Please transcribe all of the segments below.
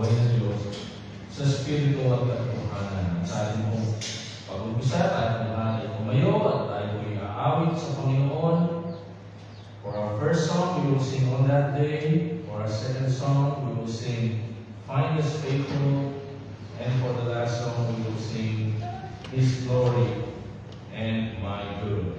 buhay na Diyos sa Espiritu at katotohanan. Sa ating pong pag-umpisa, tayo ay umayo at tayo ay aawit sa Panginoon. For our first song, we will sing On That Day. For our second song, we will sing Find Us Faithful. And for the last song, we will sing His Glory and My Good.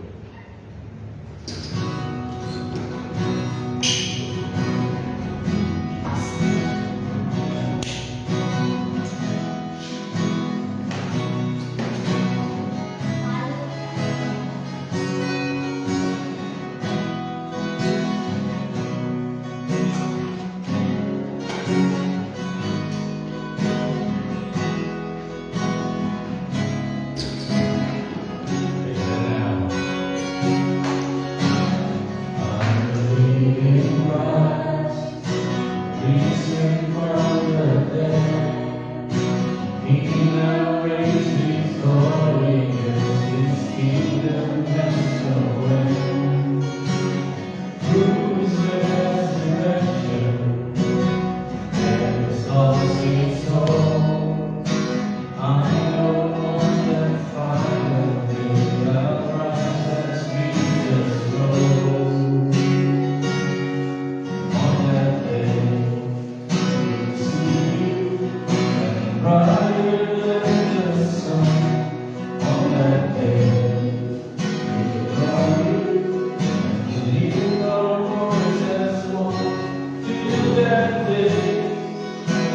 That day,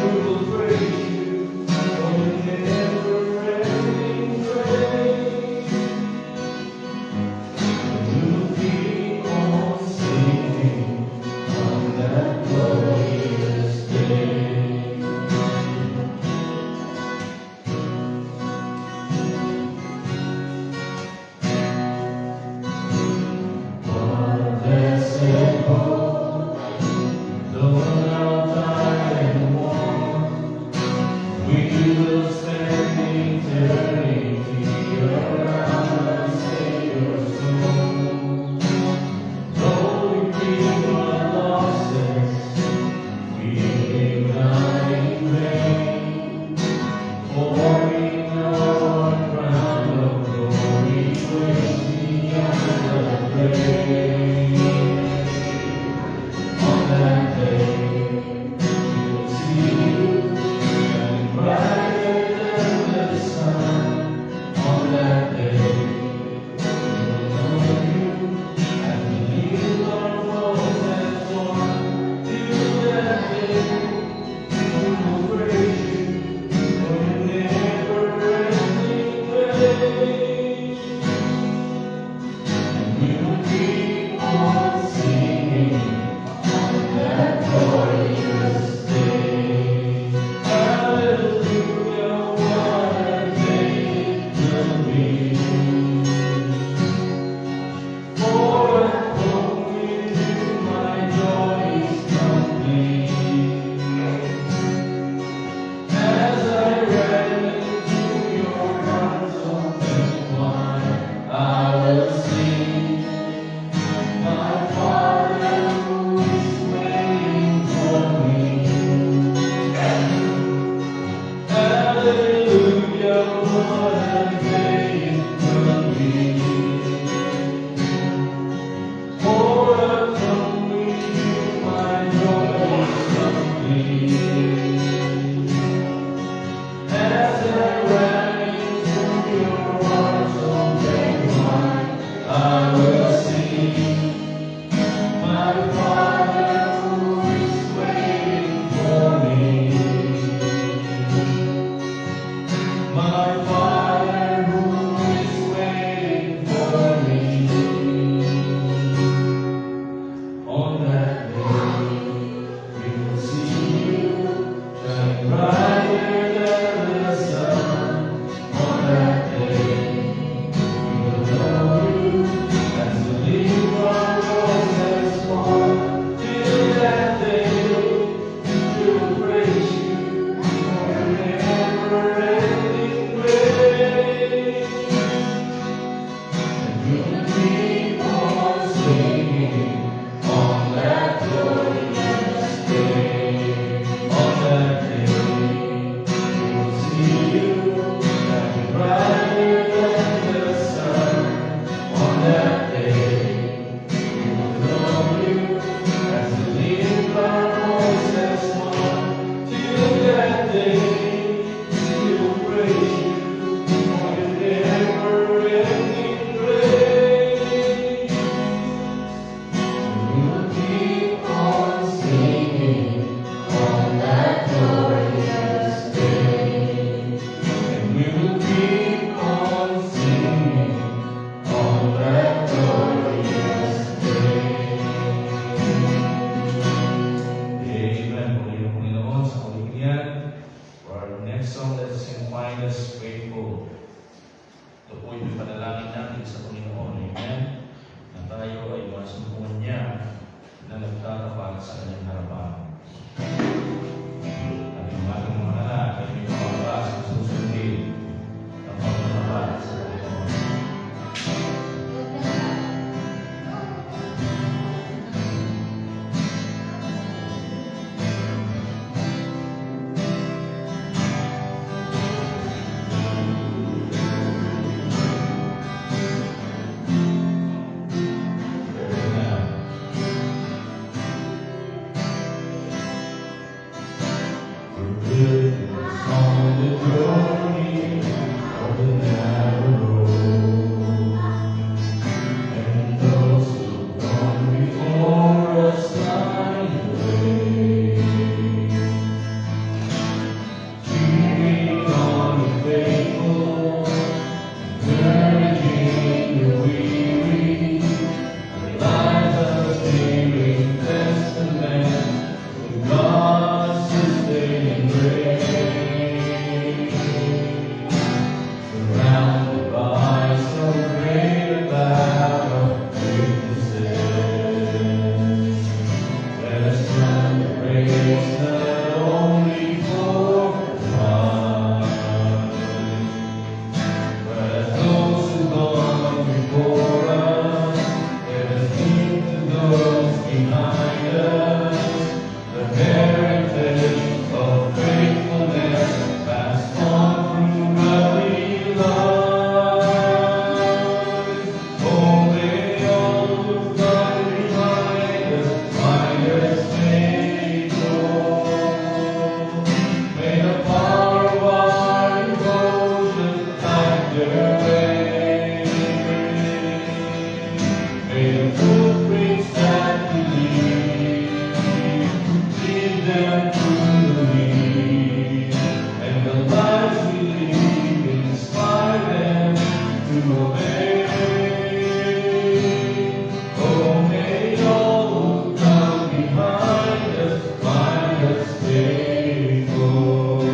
we will praise goodness on the journey of the narrow road. And those who've gone before us light the way. Cheering on the faithful, encouraging the weary, our lives are a living testament to God's sustaining grace. Surrounded by so great a cloud of witnesses, let us run the race not only for the prize, but as those who've gone before us, let us lead to those behind us, the heritage of faithfulness passed on through godly lives. Oh, may all who've gone behind us find us faithful. May the power of our devotion light their way. May the footprints that we leave them to believe, and the lives we lead inspire them to obey. Oh, may all who come behind us find us faithful.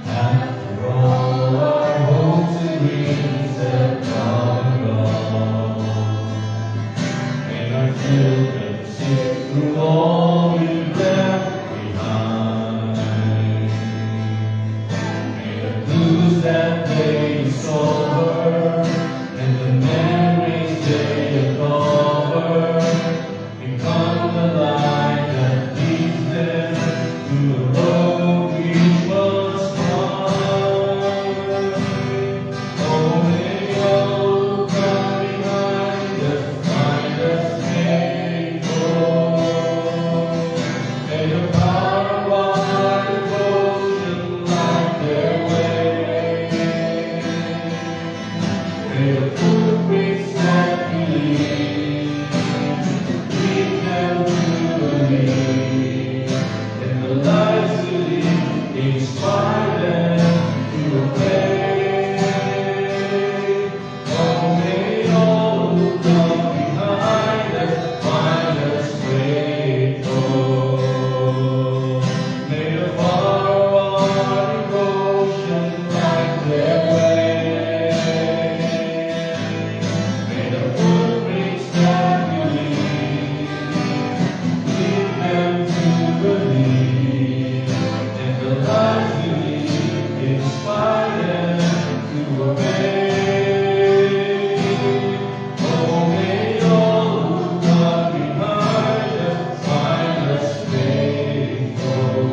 After all our hopes and dreams have come and gone, may our children sit through all we've left behind. May the blues that they discover and the memories they uncover become the light that leads them to the road we must find. Oh, may all who come behind us find us faithful. May the power of our devotion light their way. May the footprints that we leave them to believe, and the lives we lead inspire them to obey. Oh, may all who come behind us find us faithful. May the power of our devotion light their way. May the footprints that we leave them to believe, and the lives we lead inspire them to obey. Oh, may all who come behind us find us faithful.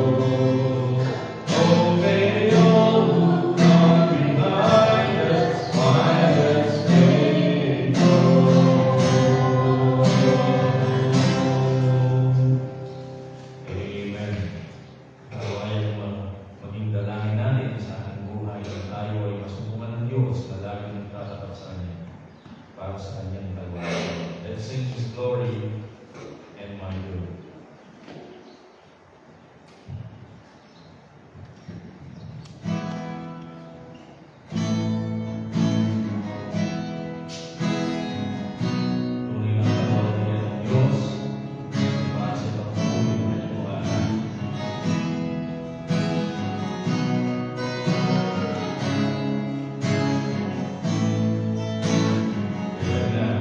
Oh, may all who come behind us find us faithful. Amen. Naway maging dalangin natin sa ating buhay na tayo ay masubukan ng Diyos na laging nagtatapat sa Kanya para sa Kanyang kalooban. Let's sing His glory and my good. Tunay na kalooban ng Diyos para sa pagpapatuloy ng Kanyang mga anak. Amen.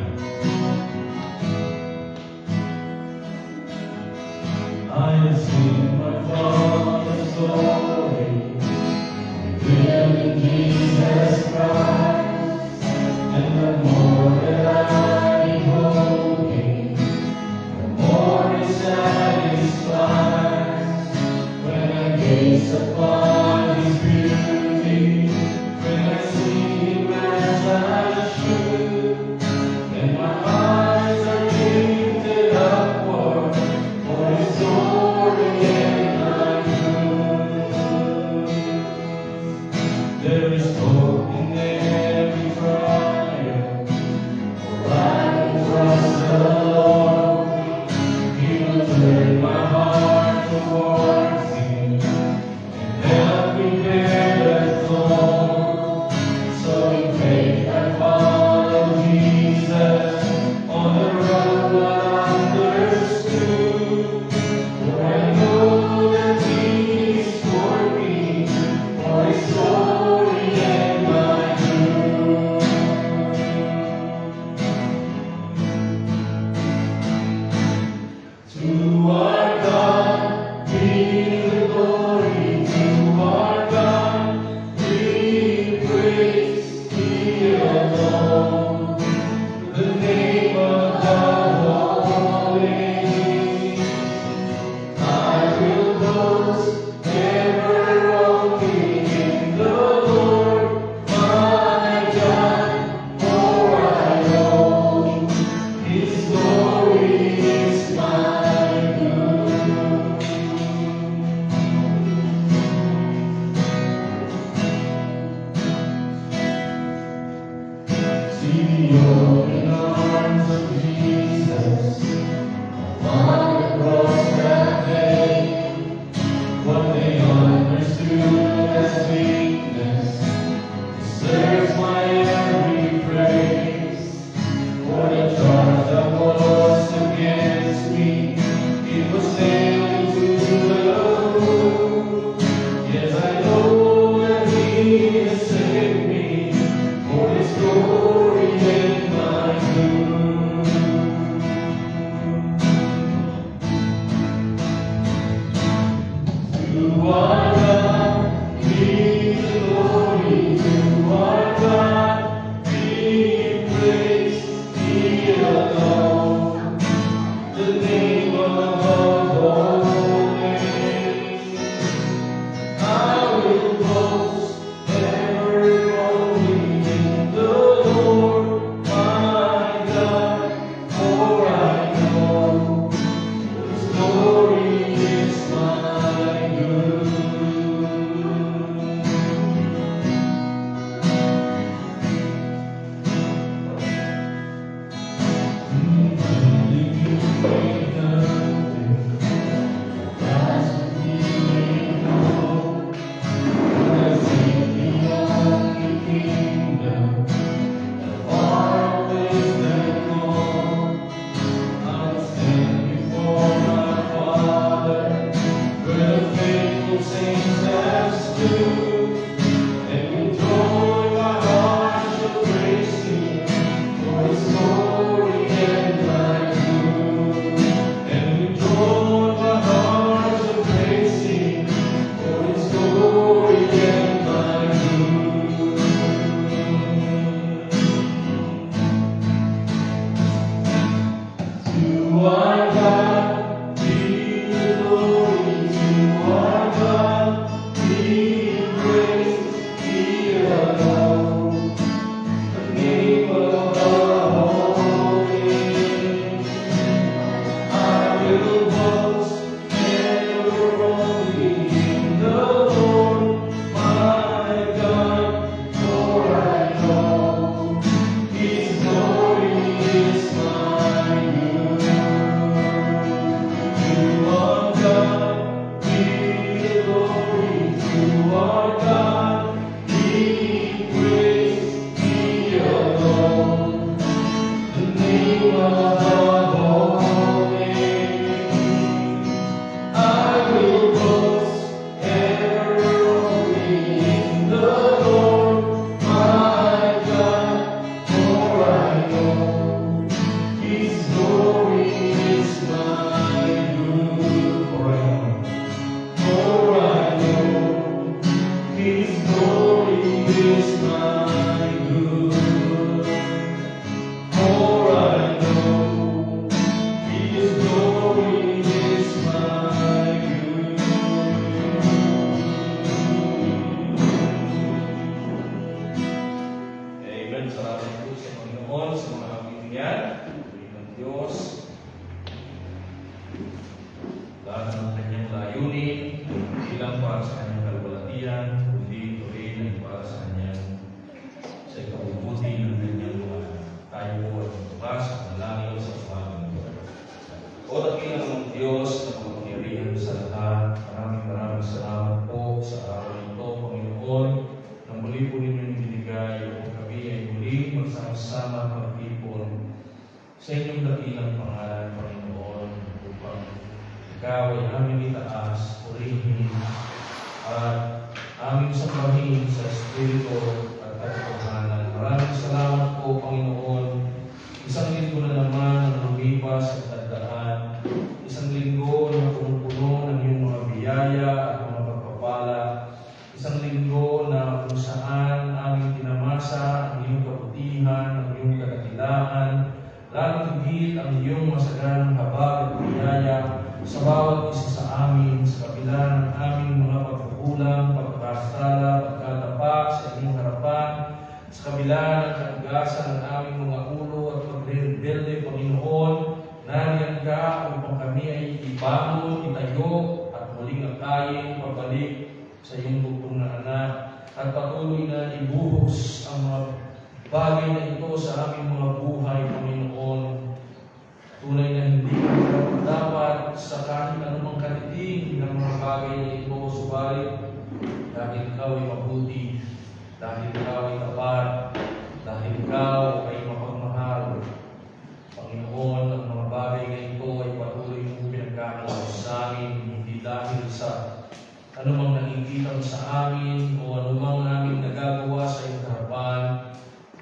amin o anumang aming nagagawa sa iyong harapan,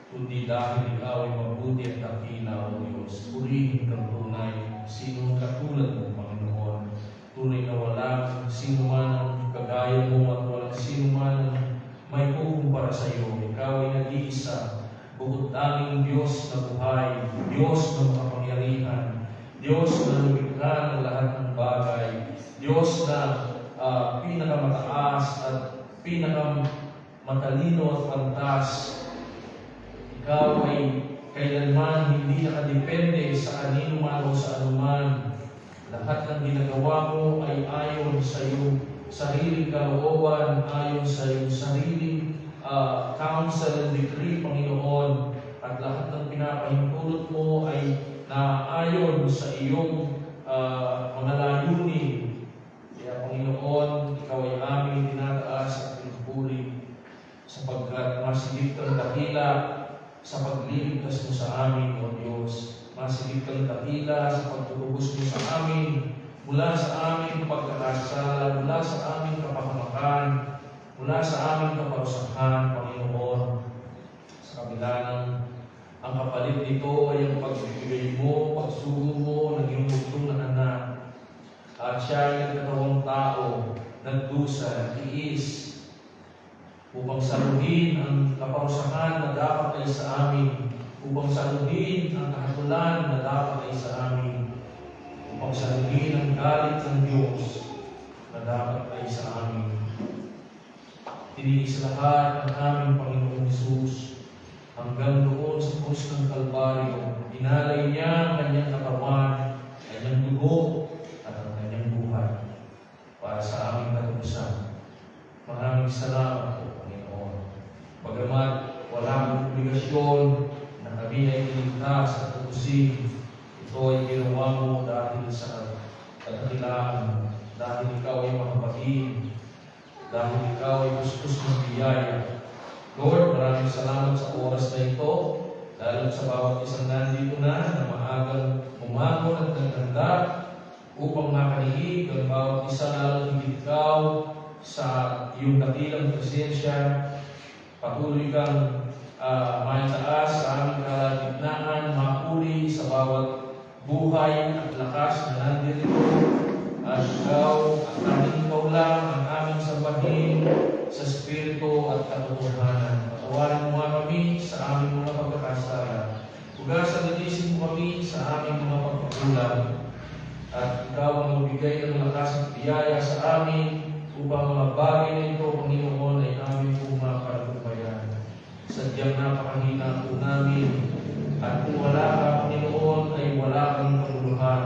kundi dahil ikaw ay mabuti at dakila, O Diyos. Purihin kang tunay, sinong katulad mo, Panginoon. Tunay na walang sino man ang kagaya mo at walang sino man ang may kukumpara sa iyo. Ikaw ay nag-iisa, bukod tanging Diyos na buhay, Diyos na makapangyarihan, Diyos na lumikha ng lahat ng bagay, Diyos na pinakamataas at pinakamatalino at pantas. Ikaw ay kailanman hindi nakadepende sa kanino man o sa anuman. Lahat ng ginagawa mo ay ayon sa iyong sariling kalooban, ayon sa iyong sariling counsel and decree, Panginoon. At lahat ng pinapahintulot mo ay naayon sa iyong mga layunin. Kaya, Panginoon, ikaw ay aming tinataas at pinupuri sapagkat masigit kang dakila sa pagliligtas mo sa amin, O Diyos. Masigit kang dakila sa pagtutubos mo sa amin mula sa aming pagkakasala, mula sa aming kapahamakan, mula sa aming kaparusahan, Panginoon. Sa kabila ng ang kapalit nito ay ang pagbibigay mo, pagsugo mo ng iyong bugtong na anak. At siya ay nagkatawang tao, nagdusa, nagtiis, upang saluhin ang kaparusahan na dapat ay sa amin, upang saluhin ang kahatulan na dapat ay sa amin, upang saluhin ang galit ng Diyos na dapat ay sa amin. Tiniis lahat ang aming Panginoong Hesus hanggang doon sa krus ng Kalbaryo. Inalay niya ang kanyang katawan, kanyang dugo, at ang kanyang buhay para sa aming katubusan. Maraming salamat po, Panginoon. Bagamat wala akong obligasyon na kami ay iligtas at tubusin, ito ay ginawa mo dahil sa kadakilaan, dahil ikaw ay makabatid, dahil ikaw ay gustos ng biyaya. Lord, maraming salamat sa oras na ito, lalo sa bawat isang nandito na maagang umagon at naganda upang makaliig ang bawat isa, lalo higit ikaw sa iyong dakilang presensya. Patuloy kang maitaas sa aming kalagitnaan, mapuri sa bawat buhay at lakas na nandito. At ikaw, at tanging ikaw lang ang aming sambahin sa Espiritu at katotohanan. Patawarin mo nga kami sa aming mga pagkakasala. Hugasan at isip mo kami sa aming mga pagkakulang. At ikaw ang magbigay ng lakas at biyaya sa amin upang mga bagay na ito, Panginoon, ay aming pumapalagumpayan. Sadyang napakahina po namin. At kung wala ka, Panginoon, ay wala kang kaguluhan.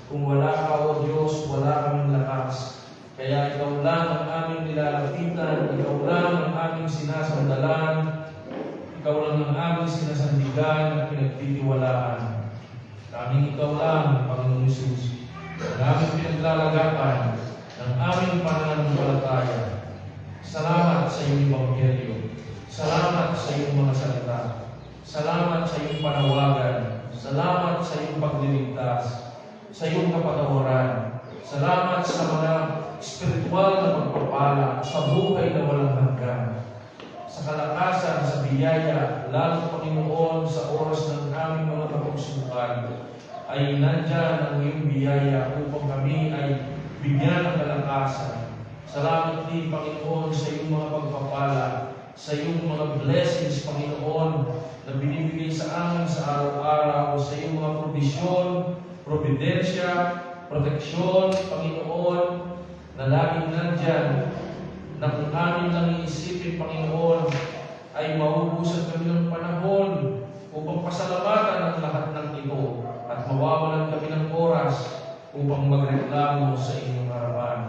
Kung wala ka, O Diyos, wala kaming lakas. Kaya ikaw lang ang aming nilalapitan, ikaw lang ang aming sinasandalan, ikaw lang ang aming sinasandigan at pinagtitiwalaan. Kaming ikaw lang, Panginoon Hesus, ang aming pinaglalagapan ng aming pananampalataya. Salamat sa iyong Ebanghelyo. Salamat sa iyong mga salita. Salamat sa iyong panawagan. Salamat sa iyong pagliligtas, sa iyong kapatawaran. Salamat sa mga spiritual na pagpapala, sa buhay na walang hanggan, sa kalakasan, sa biyaya, lalo Panginoon sa oras ng aming mga kapagsukan, ay nandyan ang iyong biyaya upang kami ay bigyan ng kalakasan. Salamat din, Panginoon, sa iyong mga pagpapala, sa iyong mga blessings, Panginoon, na binibigay sa amin sa araw-araw, sa iyong mga provisyon, providensya, proteksyon, Panginoon, na laging nandyan, na kung amin lang iisipin, Panginoon, ay maubusan kami ng panahon upang pasalamatan ang lahat ng ito at mawawalan kami ng oras upang magreklamo sa inyong harapan.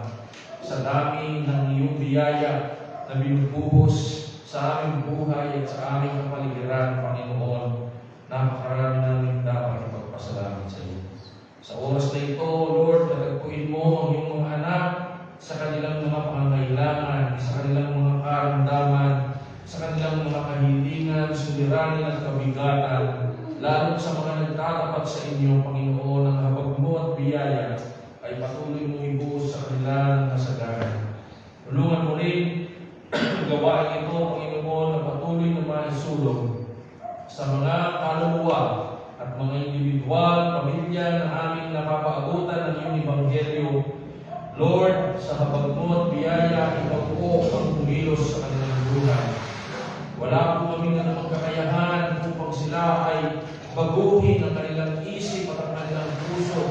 Sa dami ng iyong biyaya na binubuhos sa aming buhay at sa aming kapaligiran, Panginoon, napakarami namin dapat ipagpasalamat sa iyo. Sa oras na ito, Lord, natagpuin mo ang iyong mga anak sa kanilang mga pangangailangan, sa kanilang mga karamdaman, sa kanilang mga kahilingan, suliranin at kabigatan, lalo sa mga nagtatapat sa inyo, Panginoon, ang habag mo at biyaya ay patuloy mong ibuhos sa kanilang nasagaran. Tulungan mo rin sa mga kaluluwa at mga individual, pamilya na aming napapaabutan ng iyong Ebanghelyo. Lord, sa habag mo at biyaya, ikaw po ang kumilos sa kanilang buhay. Wala po kaming anumang kakayahan upang sila ay baguhin ang kanilang isip at ang kanilang puso.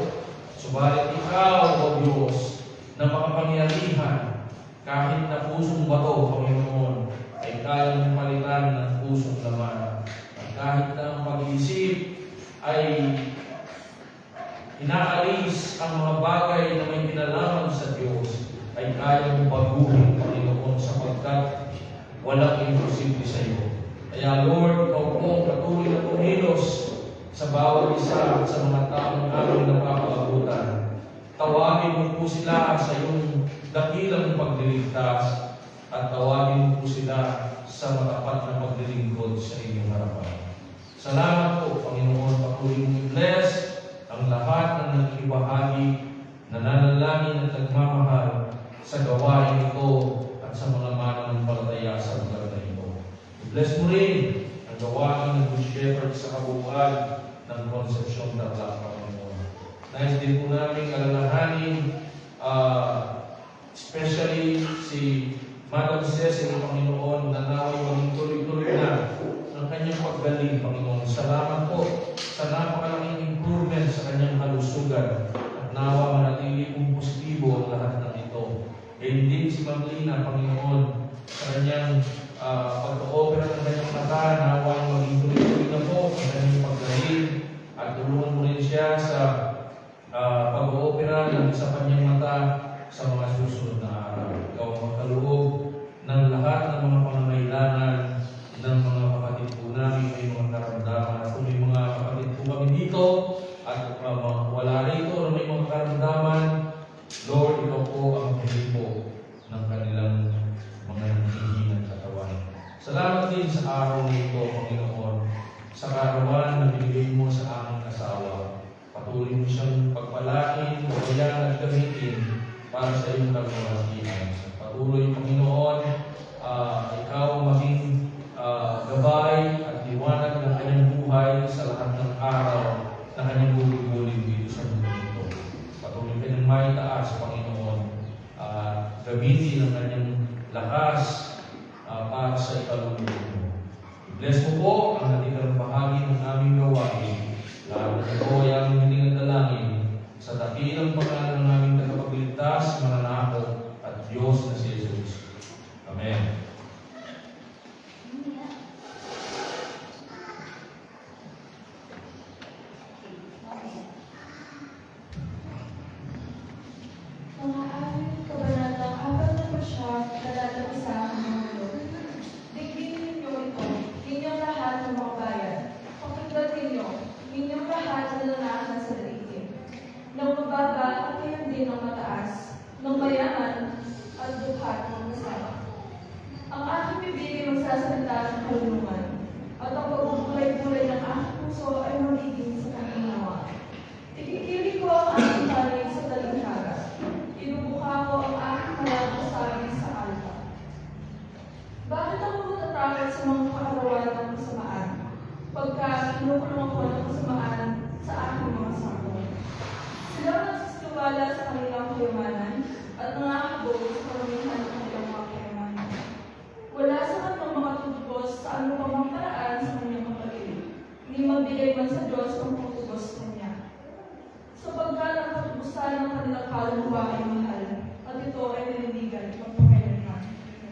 Subalit ikaw, O Diyos, na makapangyarihan, kahit na pusong bato, Panginoon, ay kayang palitan ng pusong laman. At kahit na ang pag-iisip ay inaalis ang mga bagay na may kinalaman sa Diyos, ay kayang baguhin, Panginoon, sapagkat walang imposible sa iyo. Kaya Lord, ikaw po patuloy na kumilos sa bawat isa at sa mga taong aming napapaabutan. Tawagin mo po sila sa iyong dakilang pagliligtas at tawagin mo po sila sa matapat na paglilingkod sa inyong harapan. Salamat po, Panginoon, patuloy mong i-bless ang lahat ng nakikibahagi, nananalangin at nagmamahal sa gawain ito at sa mga mananampalataya sa lugar na ito. I-bless mo rin ang gawain ng Good Shepherd sa kabuuan ng Concepcion Tarlac, Panginoon. Nais din po namin alalahanin, especially si Madam Cecily, Panginoon, na naway maging tuloy-tuloy na ang kanyang paggaling, Panginoon. Salamat po sa napakalaking improvement sa kanyang kalusugan at nawa manatili kong positibo ang lahat ng ito. And din si Maglina, Panginoon, sa kanyang pag-opera ng kanyang mata, nawa maging tuloy-tuloy na po ang kanyang paggaling at tulungan mo rin siya sa pag-opera ng isa kanyang mata sa mga susunod na araw. Ikaw ang magkaloob ng lahat ng mga pangangailangan ng mga kapatid po namin, may mga karamdaman. At kung may mga kapatid po kami dito at wala rito na may mga karamdaman, Lord, ikaw po ang pilipo ng kanilang mga nanghihinang katawan. Salamat din sa araw nito, Panginoon, sa karawan na binigay mo sa aming asawa. Patuloy mo siyang pagpalain, pagpayagan at gamitin para sa iyong kalwalhatian. Patuloy, Panginoon, ikaw maging gabay at liwanag ng kanyang buhay sa lahat ng araw na kanyang gugugulin dito sa mundo ito. Patuloy ka ng may taas, Panginoon, gamitin ang kanyang lakas para sa ikaluluwa mo. Bless mo po ang natirang bahagi ng aming gawain. Lalo na ito ay aming hiningang dalangin sa dakilang pangalan ng aming tagapagligtas, mananako at Diyos na si Jesus. Amen.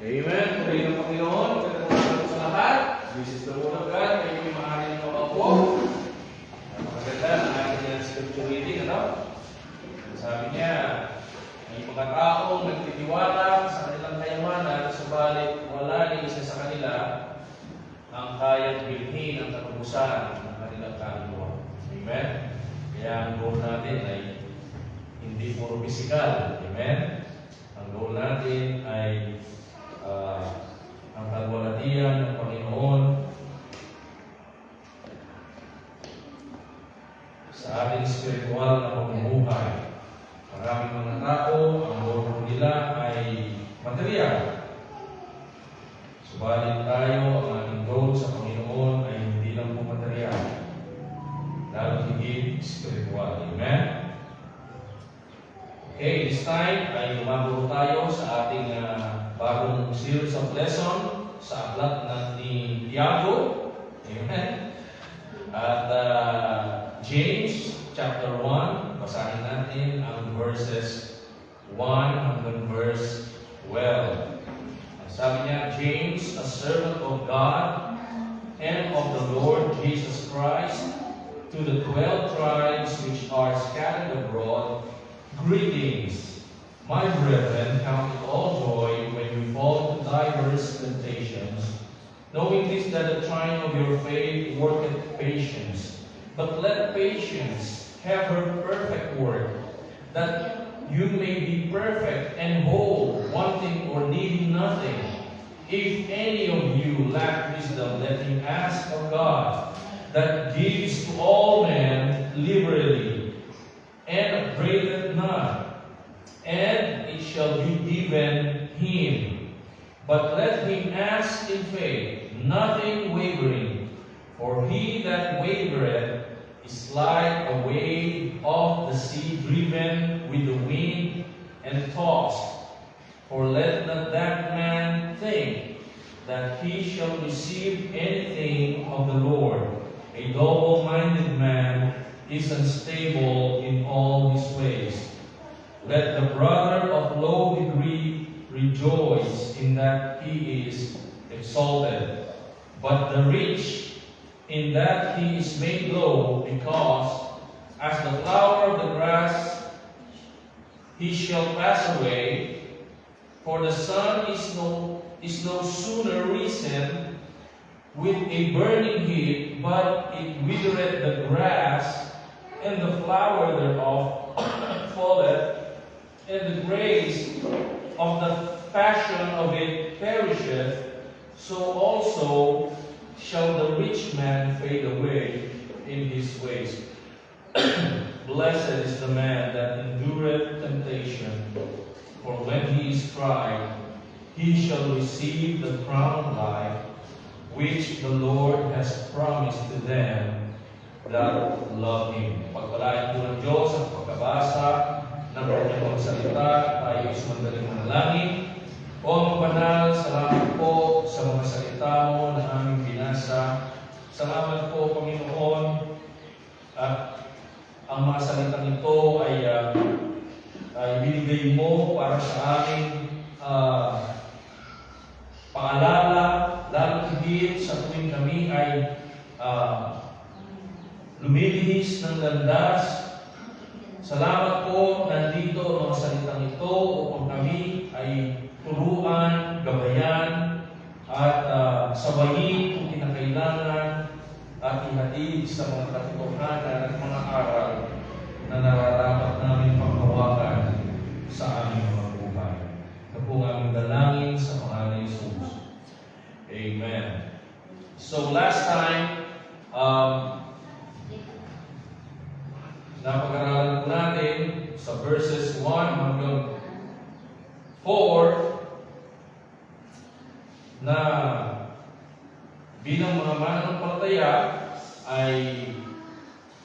Amen. Purihin ang Panginoon. Magandang sa lahat. This is the word of God. Kayo yung maaaring makapo. Maganda ang ating scripture reading. Sabi niya, may mga taong nagtitiwala sa kanilang kayamanan, subalit wala ni isa sa kanila ang kayang bilhin ang katubusan ng kanilang kaluluwa. Amen. Kaya ang goal natin ay hindi puro pisikal. Amen. Ang goal natin ay ang kalwalhatian ng Panginoon sa ating spiritual na pamumuhay. Maraming mga tao, ang goal nila ay material. Subalit tayo, ang ating goal sa Panginoon ay hindi lang po material, lalo higit spiritual. Amen? Okay, this time ay lumaburo tayo sa ating bagong series of lesson sa aklat ni Tiago. Amen? At James chapter 1, basahin natin ang verses 1 hanggang verse 12. Sabi niya, James, a servant of God and of the Lord Jesus Christ, to the 12 tribes which are scattered abroad, greetings. My brethren, count it all joy when you fall into diverse temptations, knowing this, that the trying of your faith worketh patience. But let patience have her perfect work, that you may be perfect and whole, wanting or needing nothing. If any of you lack wisdom, let him ask of God, that gives to all men liberally, and upbraideth not, and it shall be given him. But let him ask in faith, nothing wavering. For he that wavereth is like a wave of the sea driven with the wind and tossed. For let not that man think that he shall receive anything of the Lord. A double-minded man is unstable in all his ways. Let the brother of low degree rejoice in that he is exalted, but the rich in that he is made low, because as the flower of the grass he shall pass away. For the sun is no sooner risen with a burning heat, but it withereth the grass, and the flower thereof falleth, and the grace of the fashion of it perisheth. So also shall the rich man fade away in his ways. Blessed is the man that endureth temptation, for when he is tried, he shall receive the crown of life, which the Lord has promised to them that love him. Pagpalain po ng Diyos ang pagkabasa ng kanyang salita, tayo is magaling manalangin. O ang banal, salamat po sa mga salita mo na aming binasa. Salamat po, Panginoon, at ang mga salitang ito ay binigay mo para sa aming paalala, lalo higit sa tuwing kami ay lumilihis ng landas. Salamat po, nandito ang mga salitang ito upang kami ay turuan, gabayan, at sabayin kung kinakailangan, at ihatid sa mga katotohanan at mga aral na nararapat namin panghawakan sa aming mga buhay. Ito po ang aming dalangin sa pangalan ni Jesus. Amen. So last time, napag-aralan po natin sa verses 1 hanggang 4 na bilang mga mananampalataya ay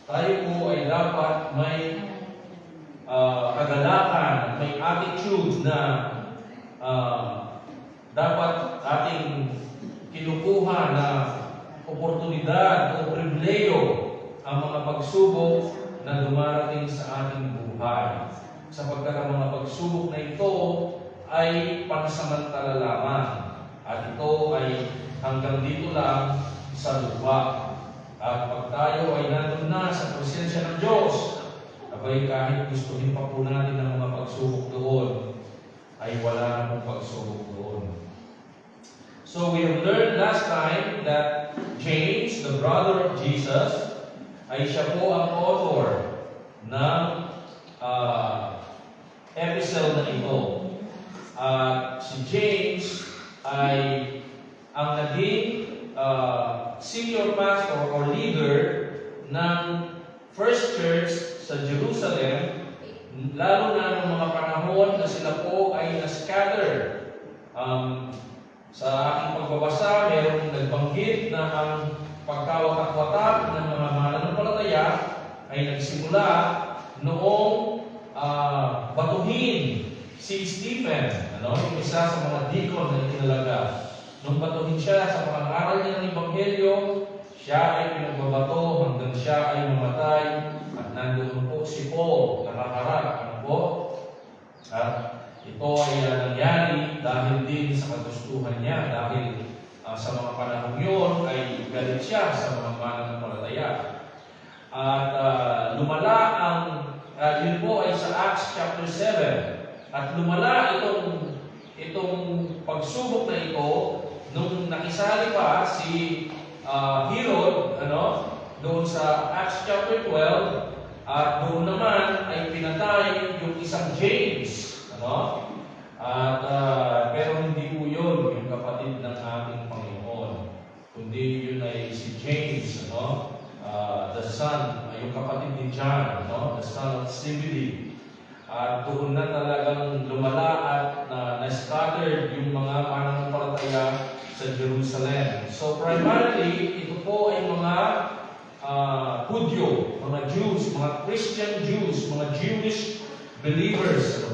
tayo po ay dapat may kagalakan, may attitude na dapat ating kinukuha na oportunidad o pribileyo ang mga pagsubok na dumarating sa ating buhay. Sapagkat ang mga pagsubok na ito ay pansamantala lamang. At ito ay hanggang dito lang sa lupa. At pag tayo ay nandun na sa presensya ng Diyos, abay kahit gustuhin pa po natin ang mga pagsubok doon, ay wala namang pagsubok doon. So we have learned last time that James, the brother of Jesus, ay siya po ang author ng epistle na ito. Si James ay ang naging senior pastor or leader ng First Church sa Jerusalem, lalo na ng mga panahon na sila po ay na-scatter. Sa aking pagbabasa, mayroong nagbanggit na ang pagkawatak-watak ng mga mananampalataya ay nagsimula noong batuhin si Stephen, yung isa sa mga deacon na itinalaga. Nung batuhin siya sa pangaral niya ng Ebanghelyo, siya ay pinagbabato hanggang siya ay mamatay. At nandoon po si Paul, nakaharap. At ito ay nangyari dahil din sa kagustuhan niya, dahil sa mga panahon yun ay galit siya sa mga mananampalataya. At lumala yun po ay sa Acts chapter 7. At lumala itong pagsubok na ito nung nakisali pa si Herod, doon sa Acts chapter 12, at doon naman ay pinatay yung isang James, At pero hindi po yun yung kapatid ng ating Panginoon, kundi yun ay si James, the son, yung kapatid ni John, the son of Zebedee. At doon na talagang lumala at na-scattered yung mga mananampalataya sa Jerusalem. So primarily, ito po ay mga Hudyo, mga Jews, mga Christian Jews, mga Jewish believers.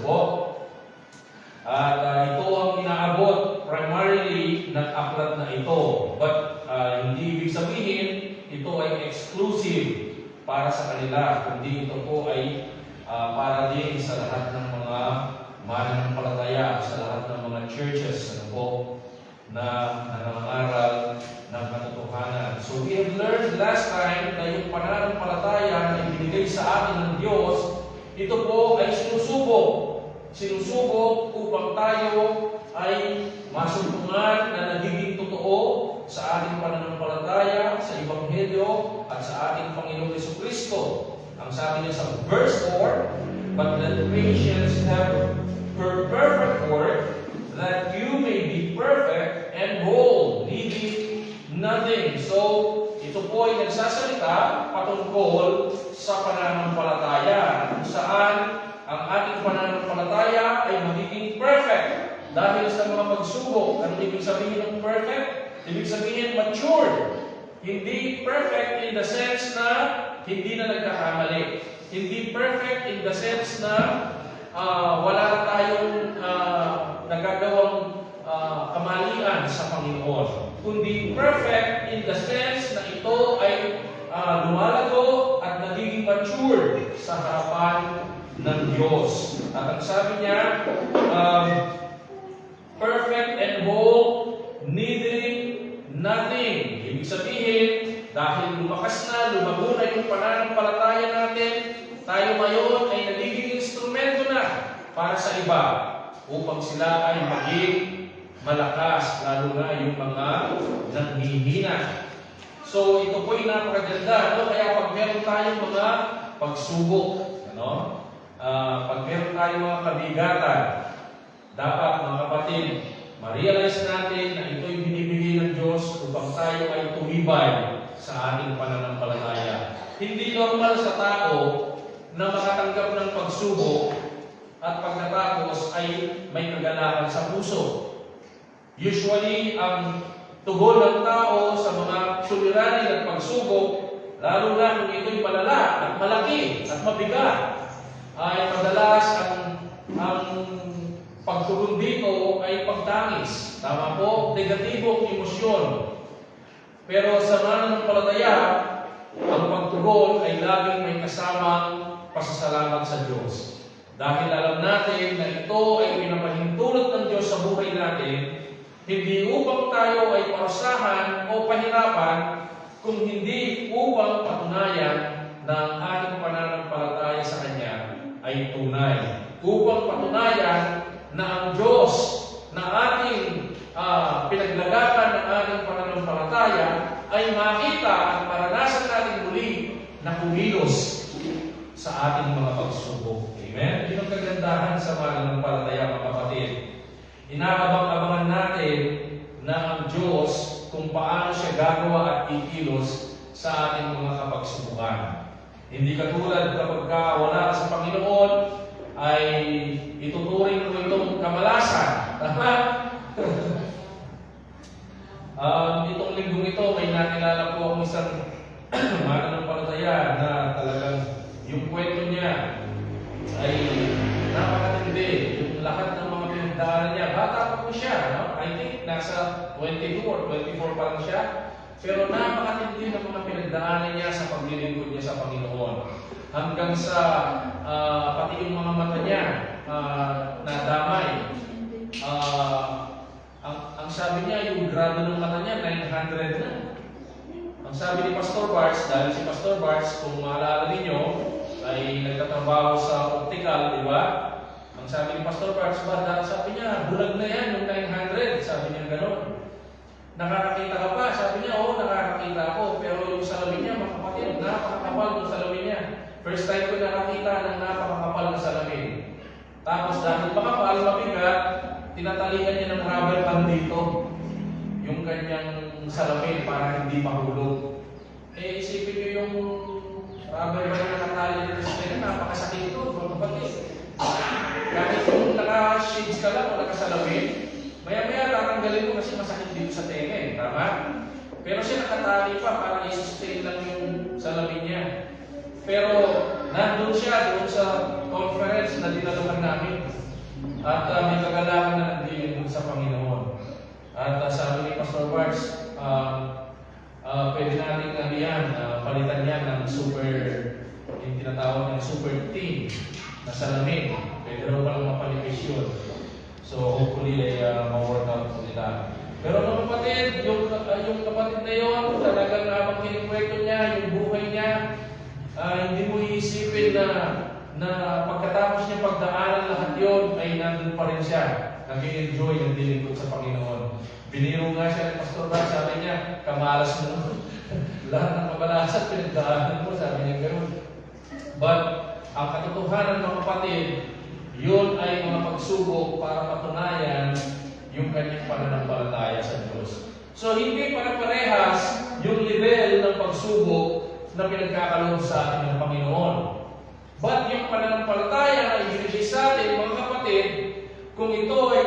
At ito ang inaabot primarily ng aklat na ito. But hindi ibig sabihin ito ay exclusive para sa kanila, kundi ito po ay para din sa lahat ng mga mananampalataya, sa lahat ng mga churches na nangangaral ng katotohanan. So we have learned last time na yung pananampalataya na ibinigay sa atin ng Diyos, ito po ay sinusubok upang tayo ay masuntungan na nagiging totoo sa ating pananampalataya, sa Ebanghelyo at sa ating Panginoong Jesucristo. Ang sabi niya sa verse 4, "But let patience have her perfect work, that you may be perfect and whole, needing nothing." So, ito po ay nagsasalita patungkol sa pananampalataya, kung saan ang ating pananampalataya ay magiging perfect dahil sa mga pagsubok. Ano ibig sabihin ng perfect? Ibig sabihin matured. Hindi perfect in the sense na hindi na nagkakamali. Hindi perfect in the sense na wala na tayong nagagawang kamalian sa Panginoon. Kundi perfect in the sense na ito ay lumalago at nagiging mature sa harapan ng Diyos. At ang sabi niya, perfect and whole, needing nothing. Ibig sabihin, dahil lumakas na, lumago na yung pananampalataya natin, tayo ngayon ay nagiging instrumento na para sa iba upang sila ay maging malakas, lalo na yung mga nanghihina. So ito po ay napakaganda, Kaya pag meron tayong mga pagsubok, pag meron tayong mga kabigatan, dapat mga kapatid, ma-realize natin na ito'y binibigay ng Diyos upang tayo ay tumibay sa ating pananampalataya. Hindi normal sa tao na makatanggap ng pagsubok at pagkatapos ay may kagalakan sa puso. Usually, ang tugon ng tao sa mga suliranin at pagsubok, lalo na kung ito'y malala at malaki at mabigat, ay madalas ang pagtugon dito ay pagtangis. Tama po, negatibong emosyon. Pero sa mananampalataya, ang pagtugon ay laging may kasamang pasasalamat sa Diyos. Dahil alam natin na ito ay pinapahintulot ng Diyos sa buhay natin, hindi upang tayo ay parusahan o pahirapan, kung hindi upang patunayan na ang ating pananampalataya sa Kanya ay tunay. Upang patunayan na ang Diyos na ating pinaglagakan ng ating pananampalataya ay makita at maranasan natin muli na kumilos sa ating mga pagsubok. Amen? Yun ang kagandahan sa pananampalataya, mga kapatid. Inaabang-abangan natin na ang Diyos kung paano siya gagawa at ikilos sa ating mga kapagsubukan. Hindi katulad kapag wala ka sa Panginoon, ay ituturing mo itong kamalasan. Tama? Itong linggong ito, may nakilala po akong isang mananampalataya na talagang yung kwento niya ay napakatindi. Yung lahat ng mga pinagdaanan niya, bata pa po siya, no? I think nasa 22 or 24 pa lang siya. Pero napakatindi ng mga pinagdaanan niya sa paglilingkod niya sa Panginoon. Hanggang sa pati yung mga mata niya nadamay. Ang sabi niya, yung grado ng mata niya, 900 na. Ang sabi ni Pastor Bars, dahil si Pastor Bars, kung maalala ninyo, ay nagtatrabaho sa optical, di ba? Ang sabi ni Pastor Bars, sabi niya, bulag na yan, yung 900. Sabi niya gano'n. Nakakakita ka pa? Sabi niya, oo, nakakakita ako. Pero yung salamin niya, mga kapatid, napakakapal yung salamin niya. First time ko nakakita ng napakakapal na salamin. Tapos dahil makapal, mabigat, tinatalian niya ng rubber band dito. Yung kanyang salamin para hindi mahulog. Eh, isipin niyo yung rubber band na nakatali dito sa kanya, napakasakit ito, mga kapatid. Kahit kung naka-shades ka lang o nakasalamin, maya-maya tatanggalin mo kasi masakit dito sa tenga eh, tama? Pero siya nakatali pa para i-sustain lang yung salamin niya. Pero nandun siya doon sa conference na dinaluhan namin. At may kagalakan na nagdilim sa Panginoon. At sabi ni Pastor Bars, pwede natin palitan yan ng super, yung tinatawag ng super thin na salamin. Pwede rin palang mapalipis yun. So hopefully ay ma-workout po nila. Pero mga kapatid, yung kapatid na yun, talagang habang kinikwento niya, yung buhay niya, hindi mo iisipin na pagkatapos niya pagdaanan lahat yun, ay nandun pa rin siya. Nag-enjoy ng dilingkod sa Panginoon. Biniro nga siya ni Pastor Bar, sabi niya, kamalas mo. Lahat ng kabalasan, pinagdaanan mo, sabi niya gano'n. But, ang katotohanan ng kapatid, yun ay mga pagsubok para patunayan yung kanyang pananampalataya sa Diyos. So, hindi para-parehas yung level ng pagsubok na pinagkakaroon sa atin ng Panginoon. But yung pananampalataya na ibinigay sa atin, mga kapatid, kung ito ay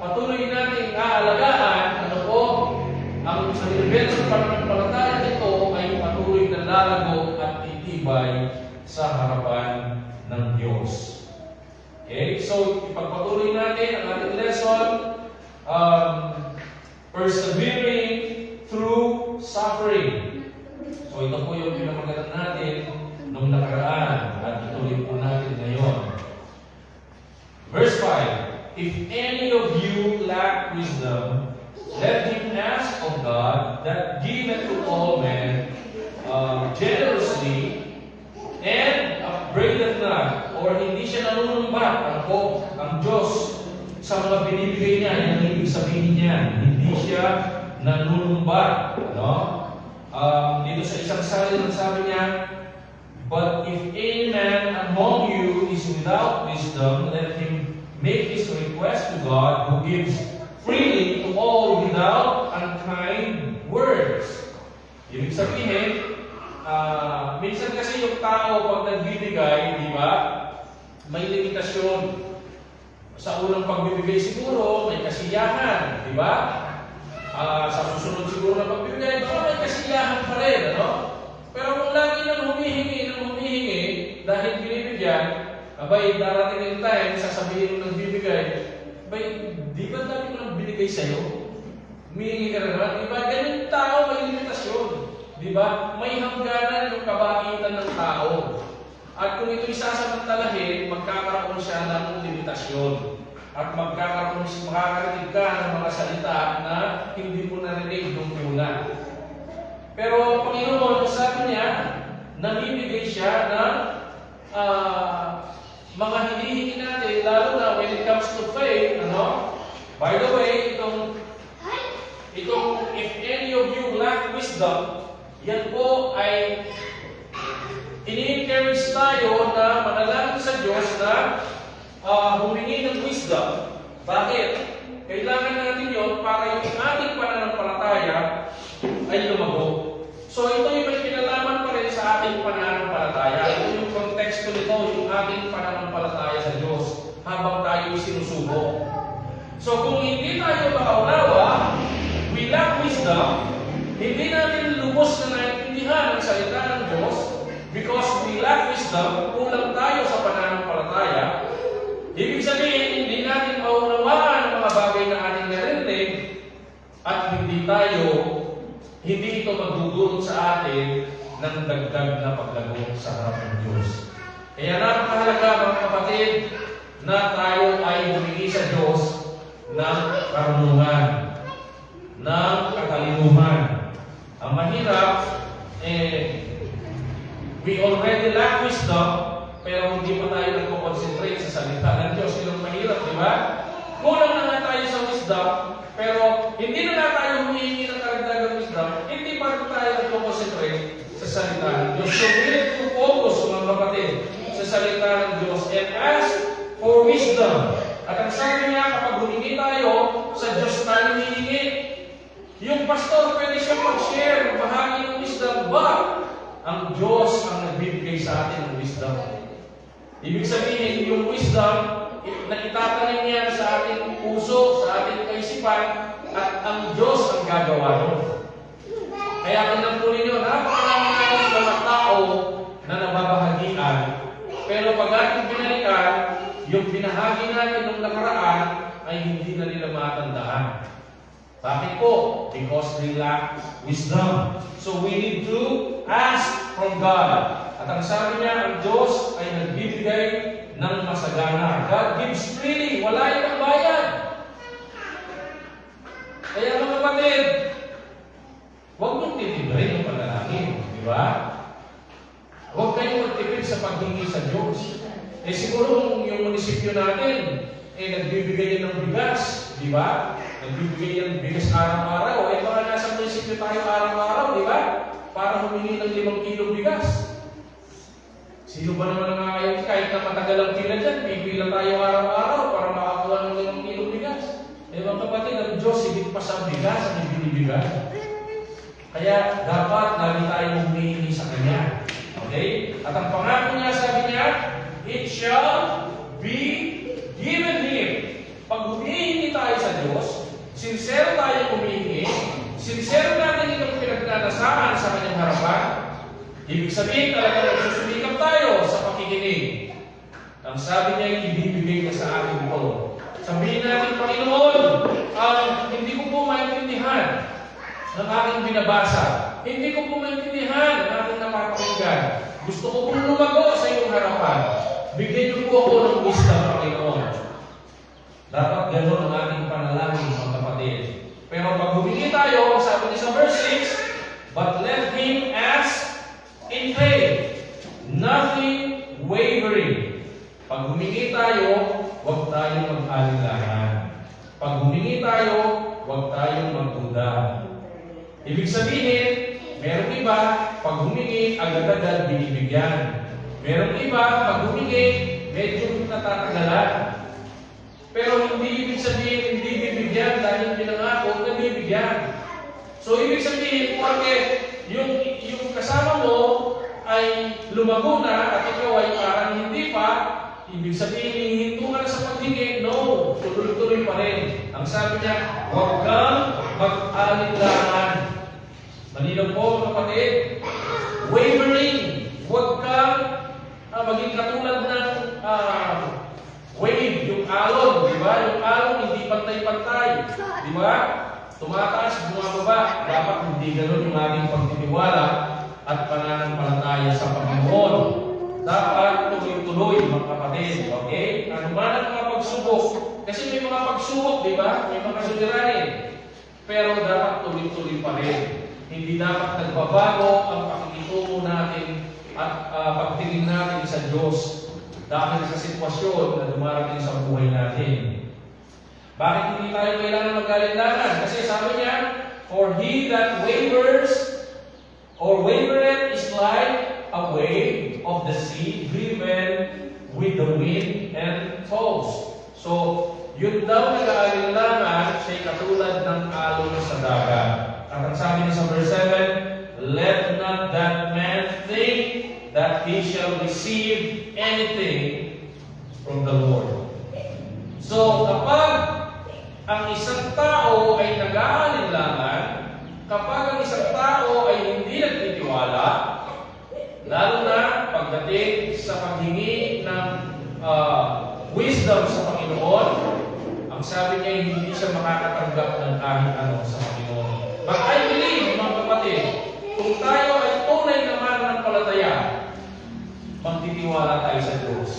patuloy natin aalagaan, ang level ng pananampalataya nito ay patuloy na lalago at titibay sa harapan ng Diyos. Okay? So, ipagpatuloy natin ang ating lesson, persevering through suffering. So, ito po yung pinamagatan natin nung nakaraan at ituloy po natin ngayon. Verse 5, if any of you lack wisdom, let him ask of God that giveth to all men generously and upbraideth not, or hindi siya nanunumbat. Ang Diyos sa mga binibigay niya, yung ibig sabihin niya, hindi siya nanunumbat. Dito sa isang salin, sabi niya, but if any man among you is without wisdom, let him make his request to God, who gives freely to all without unkind words. Ibig sabihin, minsan kasi yung tao pag nagbibigay, di ba, may limitasyon. Sa unang pagbibigay siguro, may kasiyahan, di ba? Sa susunod siguro na pagbibigay, baka may kasiyahan pa rin, ano? Pero kung lagi nang humihingi dahil binibigyan, abay, darating yung time, sasabihin mo nang bibigay, abay, di ba dami ko nang binigay sa'yo? Humihingi ka naman, di ba? Ganyan tao, may limitasyon. Di ba? May hangganan yung kabaitan ng tao. At kung ito'y sasamantalahin, magkakaroon siya ng limitasyon. At makakarinig ka ng mga salita na hindi mo narinig nung una. Pero Panginoon, sabi niya, namimigay siya ng mga hinihingi natin, lalo na when it comes to faith, By the way, itong if any of you lack wisdom, yan po ay ini-encourage tayo na manalangin sa Diyos na humingi ng wisdom. Bakit? Kailangan natin yun para yung ating pananampalataya ay lumago. So ito yung may kinalaman pa rin sa ating pananampalataya. Ito yung konteksto nito, yung ating pananampalataya sa Diyos habang tayo sinusubok. So kung hindi tayo makaunawa, we lack wisdom, hindi natin lubos na naintindihan ang salita ng Diyos because we lack wisdom, kulang tayo sa pananampalataya. Ibig sabihin, hindi natin maunawaan ang mga bagay na ating narinig at hindi ito magdudulot sa atin ng dagdag na paglago sa harap ng Diyos. Kaya napakahalaga mga kapatid na tayo ay humingi sa Diyos ng karunungan, ng katalinuhan. Ang mahirap, we already lack wisdom, pero hindi pa tayo nagko-concentrate sa salita ng Diyos. Yun ang mahirap, di ba? Kulang na nga tayo sa wisdom, pero hindi na tayo humihingi ng karagdagang wisdom, hindi pa rin tayo nagko-concentrate sa salita ng Diyos. So we need to focus, mga kapatid, sa salita ng Diyos and ask for wisdom. At ang sabi niya, kapag humingi tayo, sa Diyos tayo hihingi. Yung pastor, pwede siya mag-share, magbahagi ng wisdom, but ang Diyos ang nagbibigay sa atin ng wisdom. Ibig sabihin, yung wisdom, na itatanim niya sa ating puso, sa ating kaisipan, at ang Diyos ang gagawa nun. Kaya tingnan po ninyo, napakarami ng mga tao na nababahagian, pero pag ating binalikan, yung binahagi natin nung nakaraan ay hindi na nila matandaan. Bakit po? Because they lack wisdom. So we need to ask from God. At ang sabi niya, ang Diyos ay nagbibigay ng masagana. God gives freely. Wala yung bayad. Kaya mga kapatid, huwag mong titibayin ang panalangin. Di ba? Huwag kayong magtipid sa paghingi sa Diyos. Siguro yung munisipyo natin, nagbibigay ng bigas. Di ba? Nagbibigay ng bigas araw-araw. Baka nasa munisipyo tayo araw-araw, di ba? Para humingi ng 5 kilo bigas. Sino ba naman ang ngayon, kahit na matagal ang pila dyan, pipila tayo araw-araw para makakuha ng 5 kilo bigas. Mga kapatid, ang Diyos, higit pa sa bigas ang ibinibigay. Kaya dapat lagi tayong humihingi sa Kanya. Okay? At ang pangako niya, sabi niya, it shall be given Him. Pag humihingi tayo sa Diyos, sincere tayo humihingi, sincere natin itong pinagnanasaan sa Kanyang harapan, ibig sabihin talaga nagsusumikap tayo sa pakikinig. Ang sabi niya, ibibigay niya sa atin ito. Sabihin natin, Panginoon, hindi ko po maintindihan ng aking binabasa. Hindi ko po maintindihan ng aking napapakinggan. Gusto ko pong lumago sa iyong harapan. Bigyan niyo po ako ng wisdom, Panginoon. Dapat gano'n ang ating panalangin, mga kapatid. Pero pag humingi tayo, sabi niya sa verse 6, but let him ask in faith, nothing wavering. Pag humingi tayo, huwag tayong mag-alinlangan. Pag humingi tayo, huwag tayong magduda. Ibig sabihin, merong iba, pag humingi, agad-agad binibigyan. Merong iba, pag humingi, medyo natatagalan. Pero hindi ibig sabihin, hindi bibigyan dahil pinangako na bibigyan. So, ibig sabihin, porque yung kasama mo ay lumago na at ikaw ay parang hindi pa, ibig sabihin, hinto ka na sa paghingi, no, tuloy-tuloy pa rin. Ang sabi niya, huwag kang mag-alinlangan. Malinaw po, mga kapatid, wavering, huwag kang maging katulad ng wave, yung alon, di ba? Yung alon, hindi pantay-pantay, di ba? Tumataas, bumababa. Dapat hindi ganun yung ating pagtitiwala at pananampalataya sa Panginoon. Dapat tuloy-tuloy, mga kapatid, okay? Ano man ang mga pagsubok? Kasi may mga pagsubok, di ba? May mga suliranin. Pero dapat tuloy-tuloy pa rin. Hindi dapat nagbabago ang pakikitungo natin at pagtingin natin sa Diyos dahil sa sitwasyon na dumarating sa buhay natin. Bakit hindi tayo kailangan mag-alinlangan? Kasi sabi niya, for he that wavers or wavereth is like a wave of the sea driven with the wind and tossed. So, yun daw nag-aalinlangan siya'y katulad ng alon sa dagat. At ang sabi niya sa verse 7, let not that man think that he shall receive anything from the Lord. So, kapag ang isang tao ay nag-aalinlangan, kapag ang isang sa paghingi ng wisdom sa Panginoon, ang sabi niya, hindi siya makakatanggap ng kahit ano sa Panginoon. But I believe, mga kapatid, kung tayo ay tunay na mananampalataya, magtitiwala tayo sa Diyos.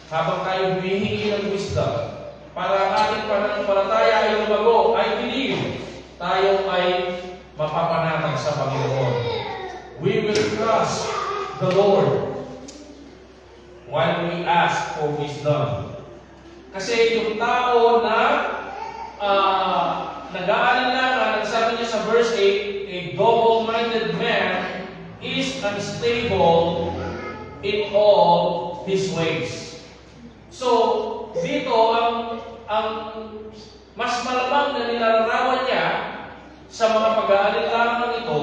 Habang tayo humihingi ng wisdom, para ang ating pananampalataya ay lumago, I believe, tayo ay mapapanatag sa Panginoon. We will trust the Lord while we ask for wisdom. Kasi yung tao na nag-aalinlangan, sabi niya sa verse 8, a double-minded man is unstable in all his ways. So, dito, ang mas malamang na nilalarawan niya sa mga pag-aalinlangan ito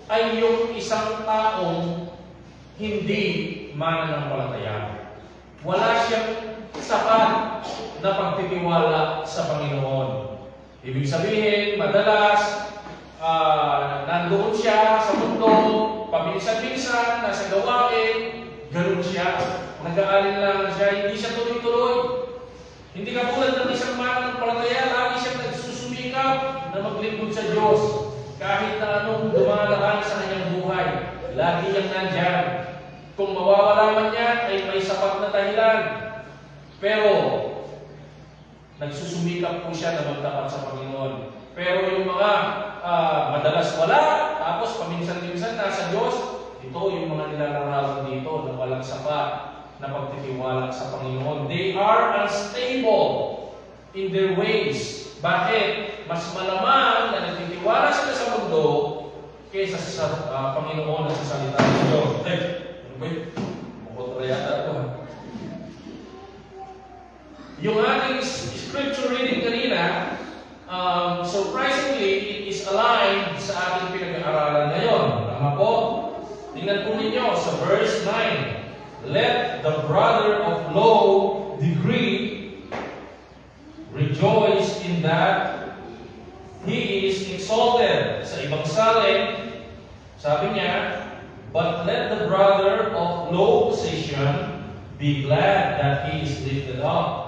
ay yung isang taong hindi mananampalataya. Wala siyang sapat na pagtitiwala sa Panginoon. Ibig sabihin, madalas, nandoon siya sa mundo, paminsan-minsan, nasa gawain, ganun siya. Nag-aalinlangan siya, hindi siya tuloy-tuloy. Hindi katulad ng isang mananampalataya, lagi siyang nagsusumikap na maglingkod sa Diyos. Kahit na anong dumadaan sa kanyang buhay, lagi niyang nandyan. Kung mawawala man yan, ay may sapat na dahilan. Pero, nagsusumikap po siya na magtapat sa Panginoon. Pero yung mga madalas wala, tapos paminsan-minsan nasa Diyos, ito yung mga nilalarawan dito na walang sapat na pagtitiwala sa Panginoon. They are unstable in their ways. Bakit? Mas malamang na nagtitiwala sila sa mundo kaysa sa Panginoon at sa salita ng Diyos. Wait, mukhang yata ito ha. Yung ating scripture reading kanina, surprisingly, it is aligned sa ating pinag-aaralan ngayon. Tama po? Tingnan po ninyo sa verse 9. Let the brother of low degree rejoice in that he is exalted. Sa ibang salin, sabi niya, but let the brother of low position be glad that he is lifted up.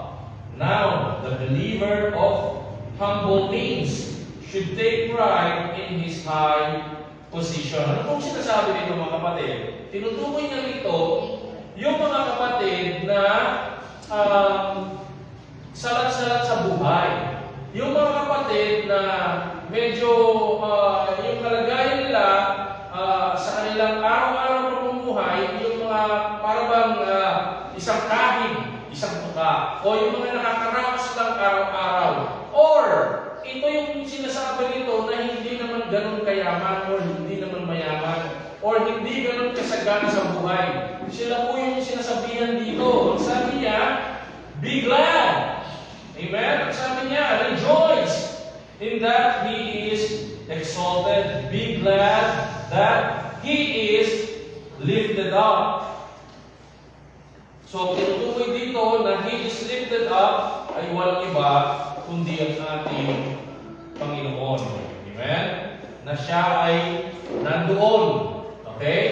Now, the believer of humble means should take pride in his high position. Ano pong sinasabi dito mga kapatid? Tinutukoy niya dito yung mga kapatid na salat-salat sa buhay. Yung mga kapatid na medyo yung kalagayan nila sa kanilang araw-araw na pamumuhay, yung mga parang isang kahig, isang tuka, o yung mga nakakaraos lang araw-araw. Or, ito yung sinasabi nito na hindi naman ganun kayaman or hindi naman mayaman or hindi ganun kasagana sa buhay. Sila po yung sinasabihan dito. Ang sabi niya, be glad. Amen? Ang sabi niya, rejoice in that he is exalted. Be glad that he is lifted up. So, tinutukoy dito na he is lifted up ay walang iba kundi ang ating Panginoon. Amen? Na siya ay nandoon. Okay?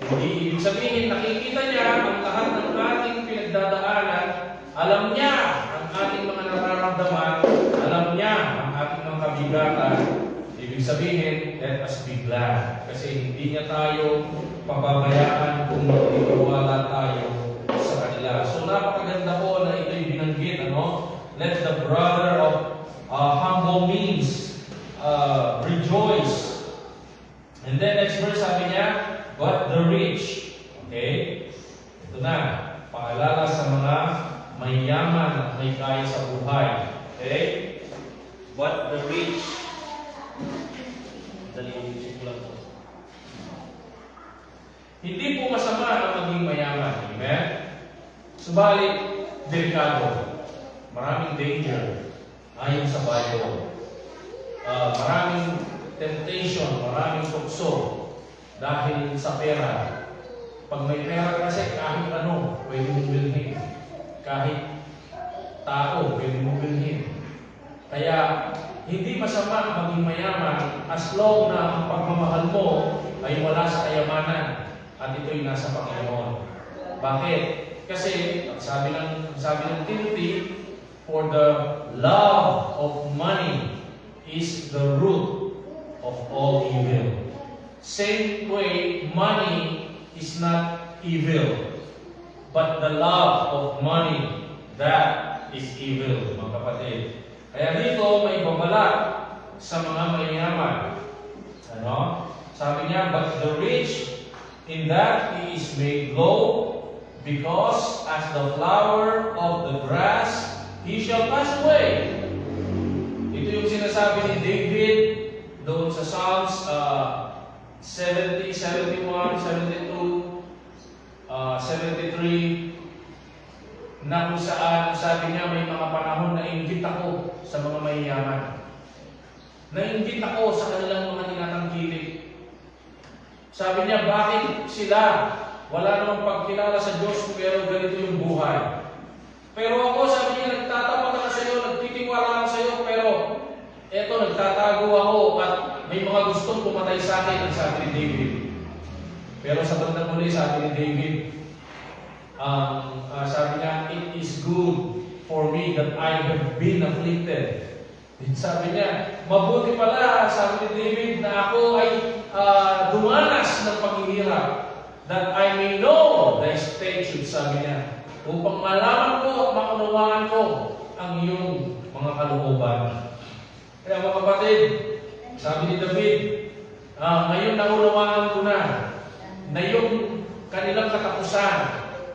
Hindi ibig sabihin, nakikita niya ang lahat ng ating pinagdadaanan. Alam niya ang ating mga nararamdaman. Alam niya ang ating mga kabigatan. Ibig sabihin, let us be glad. Kasi hindi niya tayo pababayaan kung magtitiwala tayo sa kanila. So napakaganda po na ito'y binanggit. Let the brother of humble means rejoice. And then next verse sabi niya, but the rich. Okay? Ito na. Paalala sa mga mayaman at may kaya sa buhay. Okay? But the rich. Dali-isip lang po. Hindi po masama ang maging mayaman. Amen? Subalit, delikado. Maraming danger ayon sa Bible. Maraming temptation, maraming tukso dahil sa pera. Pag may pera kasi kahit ano, pwede mong bilhin. Kahit tao, pwede mong bilhin. Kaya, hindi masama maging mayaman as long na ang pagmamahal mo ay wala sa kayamanan at ito'y nasa Panginoon. Bakit? Kasi, sabi ng Timothy, for the love of money is the root of all evil. Same way, money is not evil, but the love of money, that is evil, mga kapatid. Kaya dito may babala sa mga mayayaman. Ano? Sabi niya, but the rich, in that he is made low, because as the flower of the grass, he shall pass away. Ito yung sinasabi ni David doon sa Psalms 70, 71, 72, 73, na kung saan sabi niya may mga panahon na inggit ako sa mga mayayaman. Nainggit ako sa kanilang mga tinatangkilik. Sabi niya, bakit sila? Wala namang pagkilala sa Diyos pero ganito yung buhay. Pero ako, sabi niya, nagtatapat ako sa iyo, nagtitiwala ako sa iyo, pero eto, nagtatago ako at may mga gustong pumatay sa akin, ang sabi ni David. Pero sa bandang muli, sabi ni David, sabi niya, it is good for me that I have been afflicted. Sabi niya, mabuti pala, sabi ni David, na ako ay dumanas ng paghihirap, that I may know thy statutes, sabi niya, upang malaman ko at maunawaan ko ang iyong mga kalooban. Kaya mga kapatid, sabi ni David, ngayon naunawaan ko na yung kanilang katapusan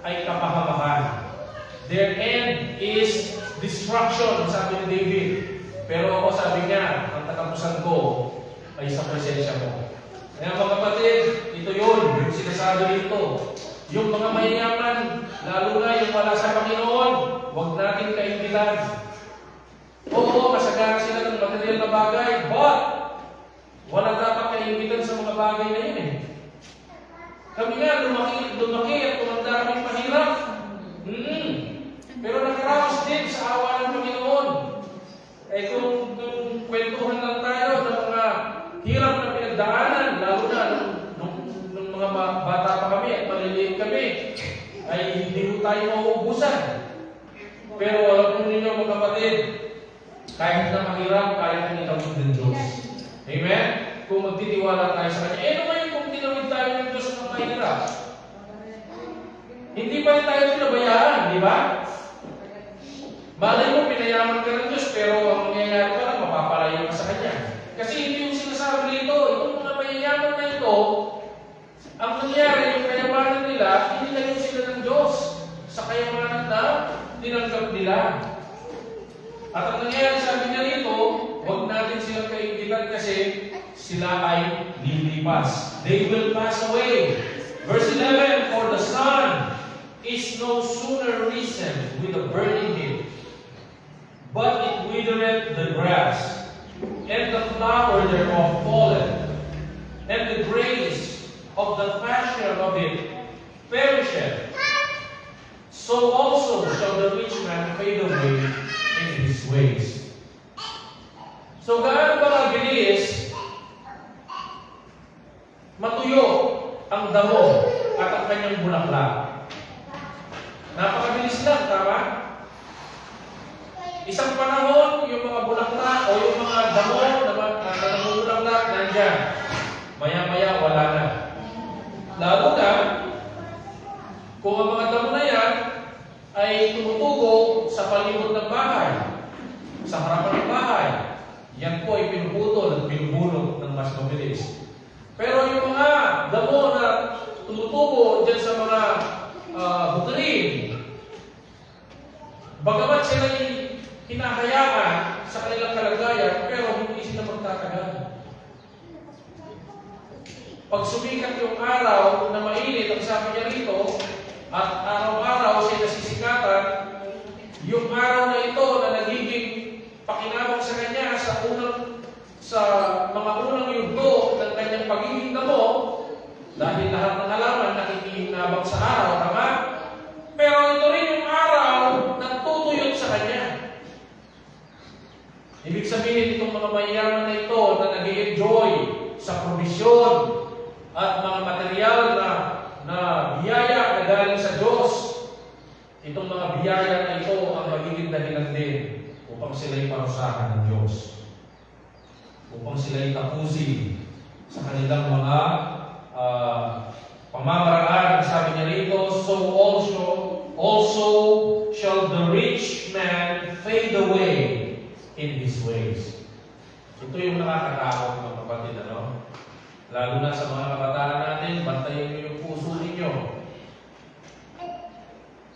ay kapahamakan. Their end is destruction, sabi ni David. Pero ako, sabi niya, ang katapusan ko ay sa presensya mo. Kaya mga kapatid, ito yun, yung sinasabi dito. Yung mga mayayaman, lalo na yung wala sa Panginoon, huwag natin kaingitan. Oo, masagana sila ng material na bagay, but wala dapat kaingitan sa mga bagay na yun eh. Kami nga, lumaki at tumanda kaming mahirap. Pero nakaraos din sa awa ng Panginoon. Eh kung kwentuhan lang tayo ng mga hirap na pinagdaanan, lalo na nung mga bata pa kami at maliliit kami, ay hindi ko tayo mauubusan. Pero alam mo ninyo mga kapatid, kahit na mahirap, kaya kang itawid ng Diyos. Amen? Kung magtitiwala tayo sa Kanya. Eh, naman kung tinawid tayo ng Diyos ng mahirap? Hindi pa rin tayo pinabayaan, di ba? Malay mo, pinayaman ka ng Diyos, pero ang mangyayari pa lang, mapapalayo ka sa Kanya. Kasi hindi yung sinasabi nito, itong mga mayayaman na ito, ang nangyari, yung kayamanan nila, hindi na yung sila ng Diyos sa kayamanan na tinanggap nila. At ang nangyari, sabi niya rito, huwag natin silang kaingitan kasi sila ay lilipas. They will pass away. Verse 11, for the sun is no sooner risen with a burning heat, but it withereth the grass, and the flower thereof falleth, and the grace of the fashion of it perisheth. So also shall the rich man fade away in his ways. So gaano ba mabilis matuyo ang damo at ang kanyang bulaklak? Napakabilis lang, tama? Isang panahon, yung mga bulaklak o yung mga damo na namumulaklak, nandyan. Maya-maya, wala na. Lalo na, kung ang mga damo na yan ay tumutubo sa palibot ng bahay, sa harapan ng bahay, yan po ay pinuputol at pinubulok ng mas mabilis. Pero yung mga damo na tumutubo dyan sa mga bukid, bagamat sila hinahayaan sa kanilang kalagayan, pero hindi sila magtatagal. Pag sumikat yung araw na mainit, ang sabi niya rito, at araw-araw siya nasisikatan, yung araw na ito na nagiging pakinabang sa kanya sa mga unang yugto ng kanyang pagiging damo, dahil lahat ng halaman nakikinabang sa araw, tama? Pero ito rin yung araw na tutuyot sa kanya. Ibig sabihin itong mga mayayaman na ito na nag-i-enjoy sa provisyon at mga material na biyaya na galing sa Diyos, Itong mga biyaya na ito ang magiging dahilan din upang sila'y parusahan ng Diyos. Upang sila'y tapusin sa kanilang mga pamamaraan. Sabi niya rito, so also shall the rich man fade away in his ways. Ito yung nakakatakot mga kapatid, ano? Lalo na sa mga kabataan natin, bantayan niyo yung puso ninyo.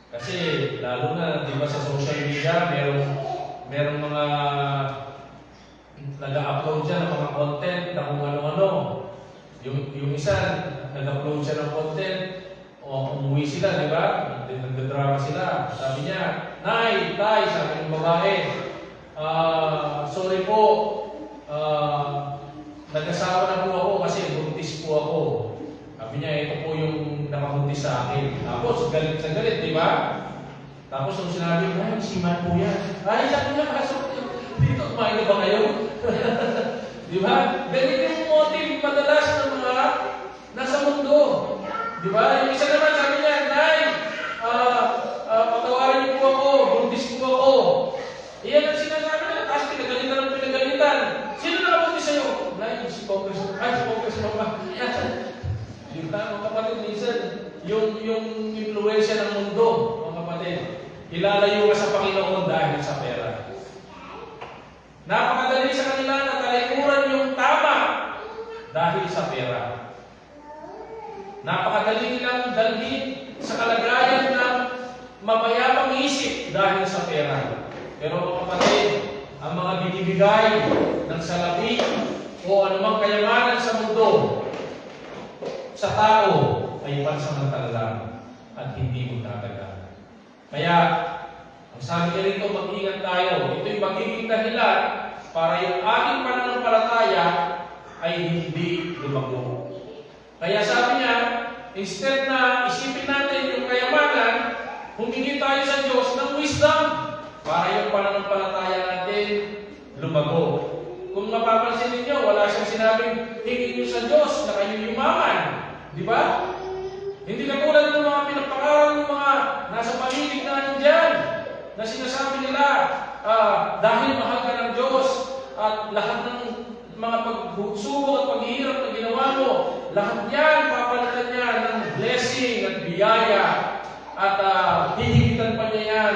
Kasi lalo na, di ba sa social media, merong mga nag-upload siya ng mga content na kung ano-ano. Yung isa, nag-upload siya ng content, o umuwi sila, di ba? Nagdadrama sila. Sabi niya, Nay, Tay, sabi ng babae, sorry po, nag-asawa na po ako kasi buntis po ako. Sabi niya, ito po yung nakabuntis sa akin. Tapos, galit sa galit, di ba? Tapos, nung sinabi, ay, si Man po yan. Ay, sabi niya, kaso, dito, kumain na ba kayo? Di ba? Ganito yung motive madalas ng mga nasa mundo. Di ba? Yung isa naman, sabi niya, Nay, patawarin niyo po ako, buntis po ako. Iyan ang sinasabi niya, tapos pinagalitan ng pinagalitan. Sino nakabuntis sa'yo? Nay, si Congressman. Ay, si Congressman ba? Di ba, mga kapatid, minsan, yung influensya ng mundo, mga kapatid, ilalayo ka sa Panginoon dahil sa pera. Napakadali sa kanila na talikuran yung tama dahil sa pera. Napakadali nilang dalhin sa kalagayan ng mapayapang isip dahil sa pera. Pero mga kapatid, ang mga binibigay ng salapi o anumang kayamanan sa mundo, sa tao, ay pansamantala lang at hindi magtatagal. Kaya, ang sabi niya rito, mag-ingat tayo. Ito'y magiging dahilan para yung ating pananampalataya ay hindi lumago. Kaya sabi niya, instead na isipin natin yung kayamanan, humingi tayo sa Diyos ng wisdom para yung pananampalataya natin lumago. Kung mapapansin ninyo, wala siyang sinabing, hingin niyo sa Diyos na kayo yumaman. Di ba? Hindi na tulad ng mga pinapakaral ng mga nasa paligid natin dyan, na sinasabi nila, dahil mahal ka ng Diyos at lahat ng mga pagsubok at paghihirap na ginawa mo, lahat yan, papalitan niya ng blessing at biyaya at hihigitan pa niya yan.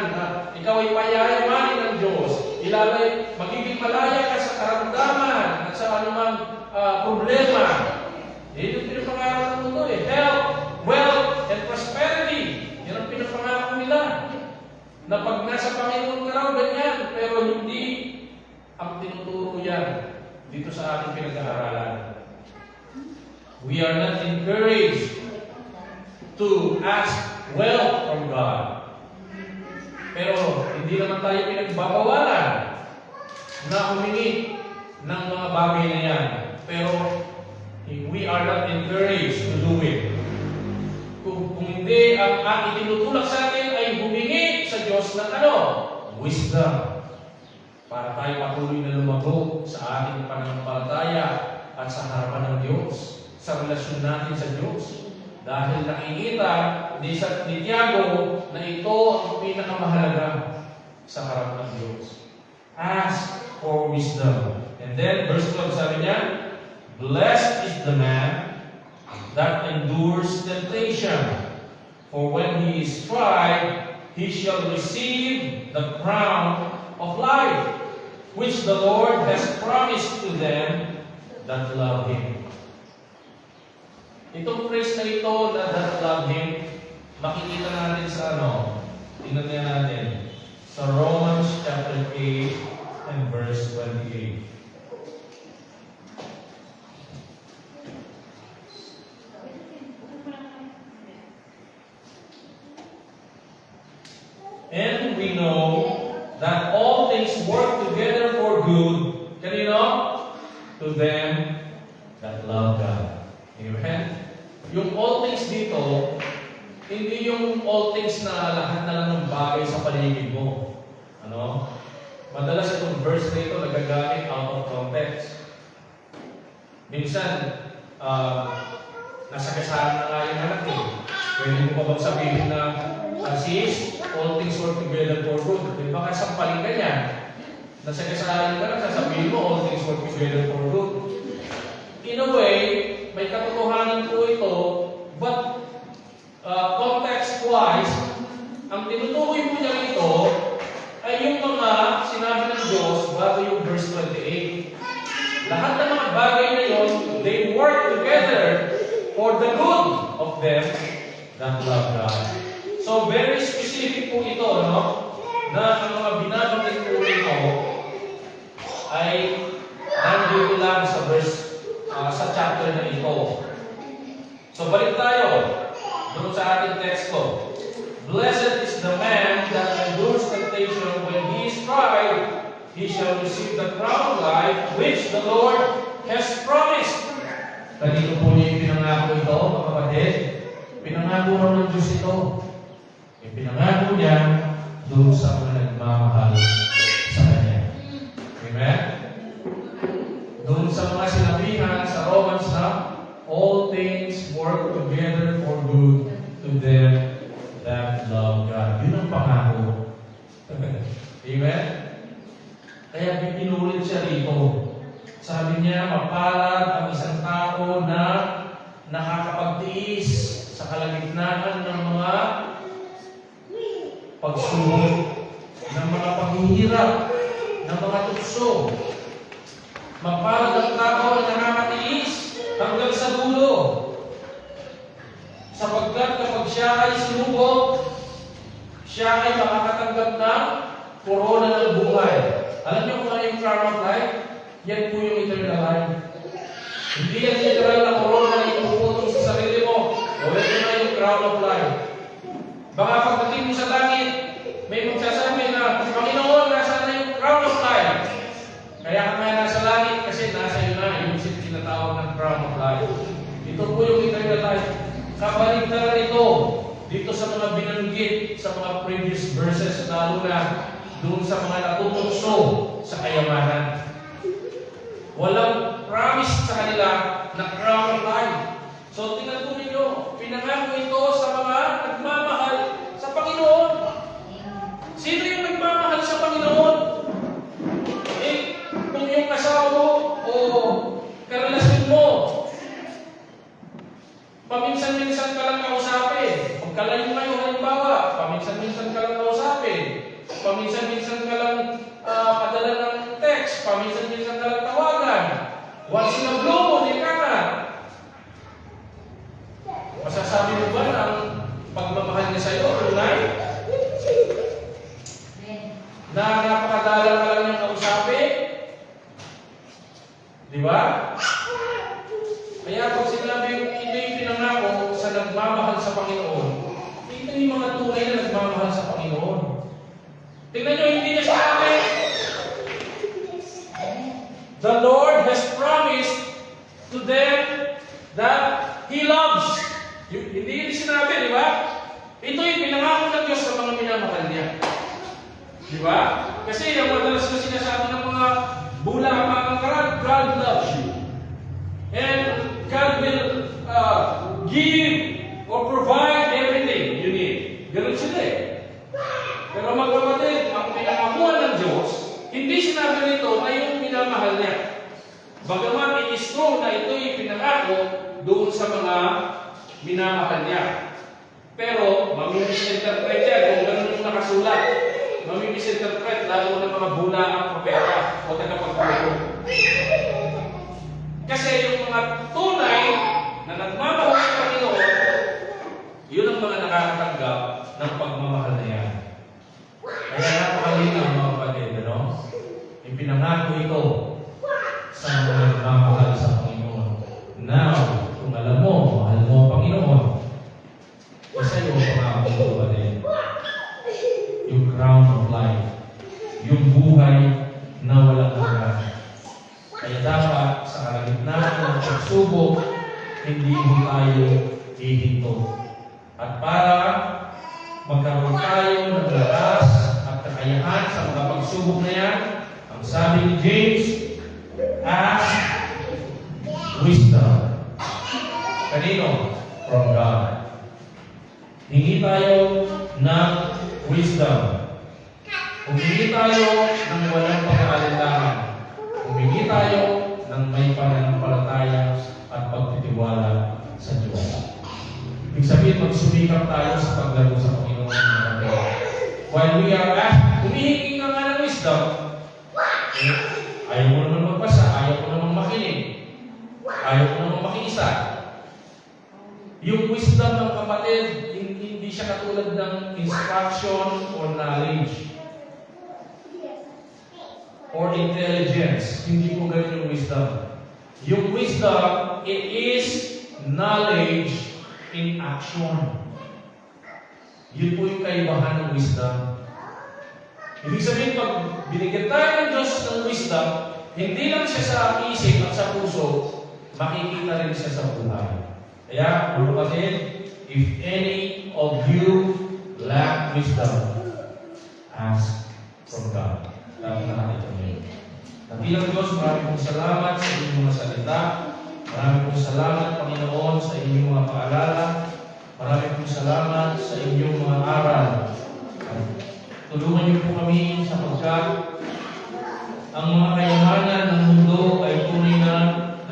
Ikaw ay payayamanin ng Diyos. Magiging malaya ka sa karamdaman at sa anumang problema. Yan yung pinapangako ng mundo eh. Health, wealth, and prosperity. Yan ang pinapangako nila. Na pag nasa Panginoon ka raw, ganyan. Pero hindi ang tinuturo yan dito sa ating pinag-aaralan. We are not encouraged to ask wealth from God. Pero hindi naman tayo pinagbabawalan na humingi ng mga bagay na yan. Pero we are not encouraged to do it. Kung hindi, ang itinutulak sa atin ay humingi sa Diyos ng wisdom. Para tayo patuloy na lumago sa ating pananampalataya at sa harapan ng Diyos, sa relasyon natin sa Diyos. Dahil nakikita ni Tiago na ito ang pinakamahalaga sa harap ng Diyos. Ask for wisdom. And then, verse 12, sabi niya, blessed is the man that endures temptation, for when he is tried, he shall receive the crown of life, which the Lord has promised to them that love Him. Itong phrase na ito, that love Him, makikita natin sa tingnan niya natin, sa Romans chapter 8 and verse 28. And we know that all things work together for good, to them that love God. Amen? Yung all things dito, hindi yung all things na lahat na lang ng bagay sa paligid mo. Madalas itong verse nito nagagamit out of context. Minsan, nasa kasama na nga yung anak eh. Pwede mo pa bang sabihin na, sis, all work together for good. Baka sampalin ka niya. Nasa kasalanan ka na, sasabihin mo, all things work together for good. In a way, may katotohanan po ito, but context-wise, ang tinutukoy po niya ito ay yung mga sinabi ng Diyos bago yung verse 28. Lahat ng mga bagay na yun, they work together for the good of them that love God. So, very specific po ito, no? Na ang mga binabanggit po ito ay nandito lang sa verse, sa chapter na ito. So, balik tayo doon sa ating teksto. Blessed is the man that endures temptation. When he is tried, he shall receive the crown of life which the Lord has promised. Kanino po niya pinangako ito, mga kapatid? Pinangako raw ng Diyos ito. Pinangako niya doon sa mga nagmamahal sa Kanya. Amen? Doon sa mga sinabihan sa Romans na all things work together for good to them that love God. Yun ang pangako. Amen? Kaya pinulit siya rito. Sabi niya, mapalad ang isang tao na nakakapagtiis sa kalagitnaan ng mga pagsubok, ng mga paghihirap, ng mga tukso. Mapalad ang tao na nakakatiis hanggang sa dulo. Sapagkat kapag siya ay sinubok, siya ay makakatanggap ng korona ng buhay. Alam niyo kung ano yung crown of life? Yan po yung eternal life. Hindi yan literal na korona na ipuputong sa sarili mo. O ito na yung crown of life. Baka pagdating mo sa langit, may magsasabi na, Panginoon, nasa na yung crown of life. Kaya ka nga nasa langit kasi nasa iyo na yung tinatawag ng crown of life. Ito po yung eternal life. Kabaligtaran ito dito sa mga binanggit sa mga previous verses, lalo na doon sa mga natutokso sa kayamanan. Walang promise sa kanila na crown of life. So, tingnan po ninyo, pinangako ito sa mga nagmamahal sa Panginoon. Sino yung nagmamahal sa Panginoon? Kung yung asawa mo o karelasyon mo, paminsan-minsan ka lang kausapin. Pag kalayo kayo, halimbawa, paminsan-minsan ka lang kausapin. Paminsan-minsan ka lang padala ng text. Paminsan-minsan ka lang tawagan. Once in a blue moon, ika ka. Masasabi mo ba na ang pagmamahal niya sa'yo, tunay? Na napakadalang ka lang niyang kausapin? Di ba? Kaya pag sinabi ito yung pinangako sa nagmamahal sa Panginoon, ito yung mga tunay na nagmamahal sa Panginoon. Tingnan nyo, hindi niya sinabi, the Lord has promised to them that He loves. Hindi sinabi, di ba? Ito yung pinangako ng Diyos sa mga minamahal niya. Di ba? Kasi yung madalas na sinasabi ng mga bulang God loves you. And God will give or provide everything you need. Ganun sila eh. Pero magkapatid, ang pinangakuan ng Diyos, hindi sinabi nito na yung minamahal niya. Bagaman it is true na ito'y pinangako doon sa mga minamahal niya. Pero, mamimisinterpret yan kung ganun yung nakasulat. Mamimisinterpret lalo ng mga bulaang propeta o tagapagturo. Kasi yung mga tunay na nagmamahal sa Panginoon, yun ang mga nakakatanggap ng pagmamahal na yan. Kaya napakalinaw mga kapatid, ano? Ipinangako ito sa mga nagmamahal sa Panginoon. Now, kung alam mo, mahal mo ang Panginoon, isa yung pangako mga kapatid. Yung crown of life. Yung buhay na walang hanggan. Kaya dapat sa kalagitnaan ng pagsubok, hindi mo tayo hihinto. At para magkaroon tayo ng lakas at kakayahan sa mga pagsubok na yan, ang sabi ni James, ask wisdom. Kanino? From God. Hingi tayo ng wisdom. Humingi tayo ng walang pag-aalinlangan. Humingi tayo ng may pananampalataya at pagtitiwala sa Diyos. Ibig sabihin, magsumikap tayo sa paglago sa Panginoon natin. While we are humihingi ka nga ng wisdom, ayaw mo naman magbasa, ayaw mo naman makinig, ayaw mo naman makiisa. Yung wisdom ng kapatid, hindi siya katulad ng instruction or knowledge or intelligence. Hindi po ganun yung wisdom. Yung wisdom, it is knowledge in action. Yun po yung kaibahan ng wisdom. Ibig sabihin, pag binigyan tayo ng Diyos ng wisdom, hindi lang siya sa isip at sa puso, makikita rin siya sa buhay. Kaya, mga kapatid, if any of you lack wisdom, ask from God. Dapat na natin ito ngayon. Nabilang Diyos, maraming pong salamat sa inyong mga salita. Maraming pong salamat, Panginoon, sa inyong mga paalala. Maraming pong salamat sa inyong mga aral. Tulungan niyo po kami sapagkat ang mga kayamanan ng mundo ay tunay na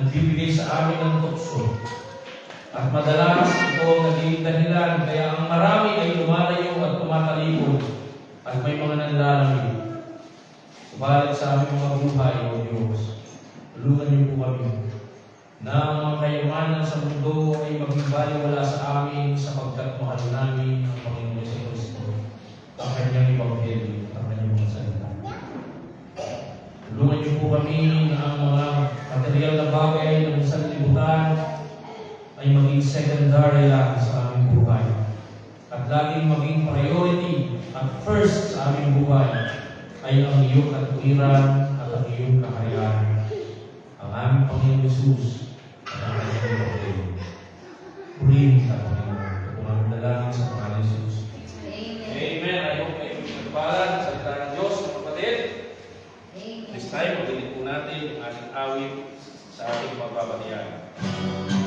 nagbibigay sa amin ng tukso. At madalas ito ang naging dahilan kaya ang marami ay lumalayo at tumatalikod at may mga nanlalamig. Subalit sa aming mga buhay, O Diyos, tulungan niyo po kami na ang mga kayamanan sa mundo ay maging baliwala sa amin sapagkat mahal namin ang Panginoon sa Kristo, ang kanyang ebanghelyo at ang kanyang mga salita. Tulungan niyo po kami na ang mga material na bagay ng sanlibutan ay maging secondary lang sa aming buhay at laging maging priority at first sa aming buhay ay ang iyong katwiran at ang iyong kaharian, ang aming Panginoon Jesus at ang kanyang ebanghelyo. Purihin ka, Panginoon. Tutunan mo na lang sa pangalan ni Jesus. Amen. I hope kayo nagpalan sa salita ng Diyos, mga kapatid. This time, magaling po natin ang ating awit sa ating pagbabatian.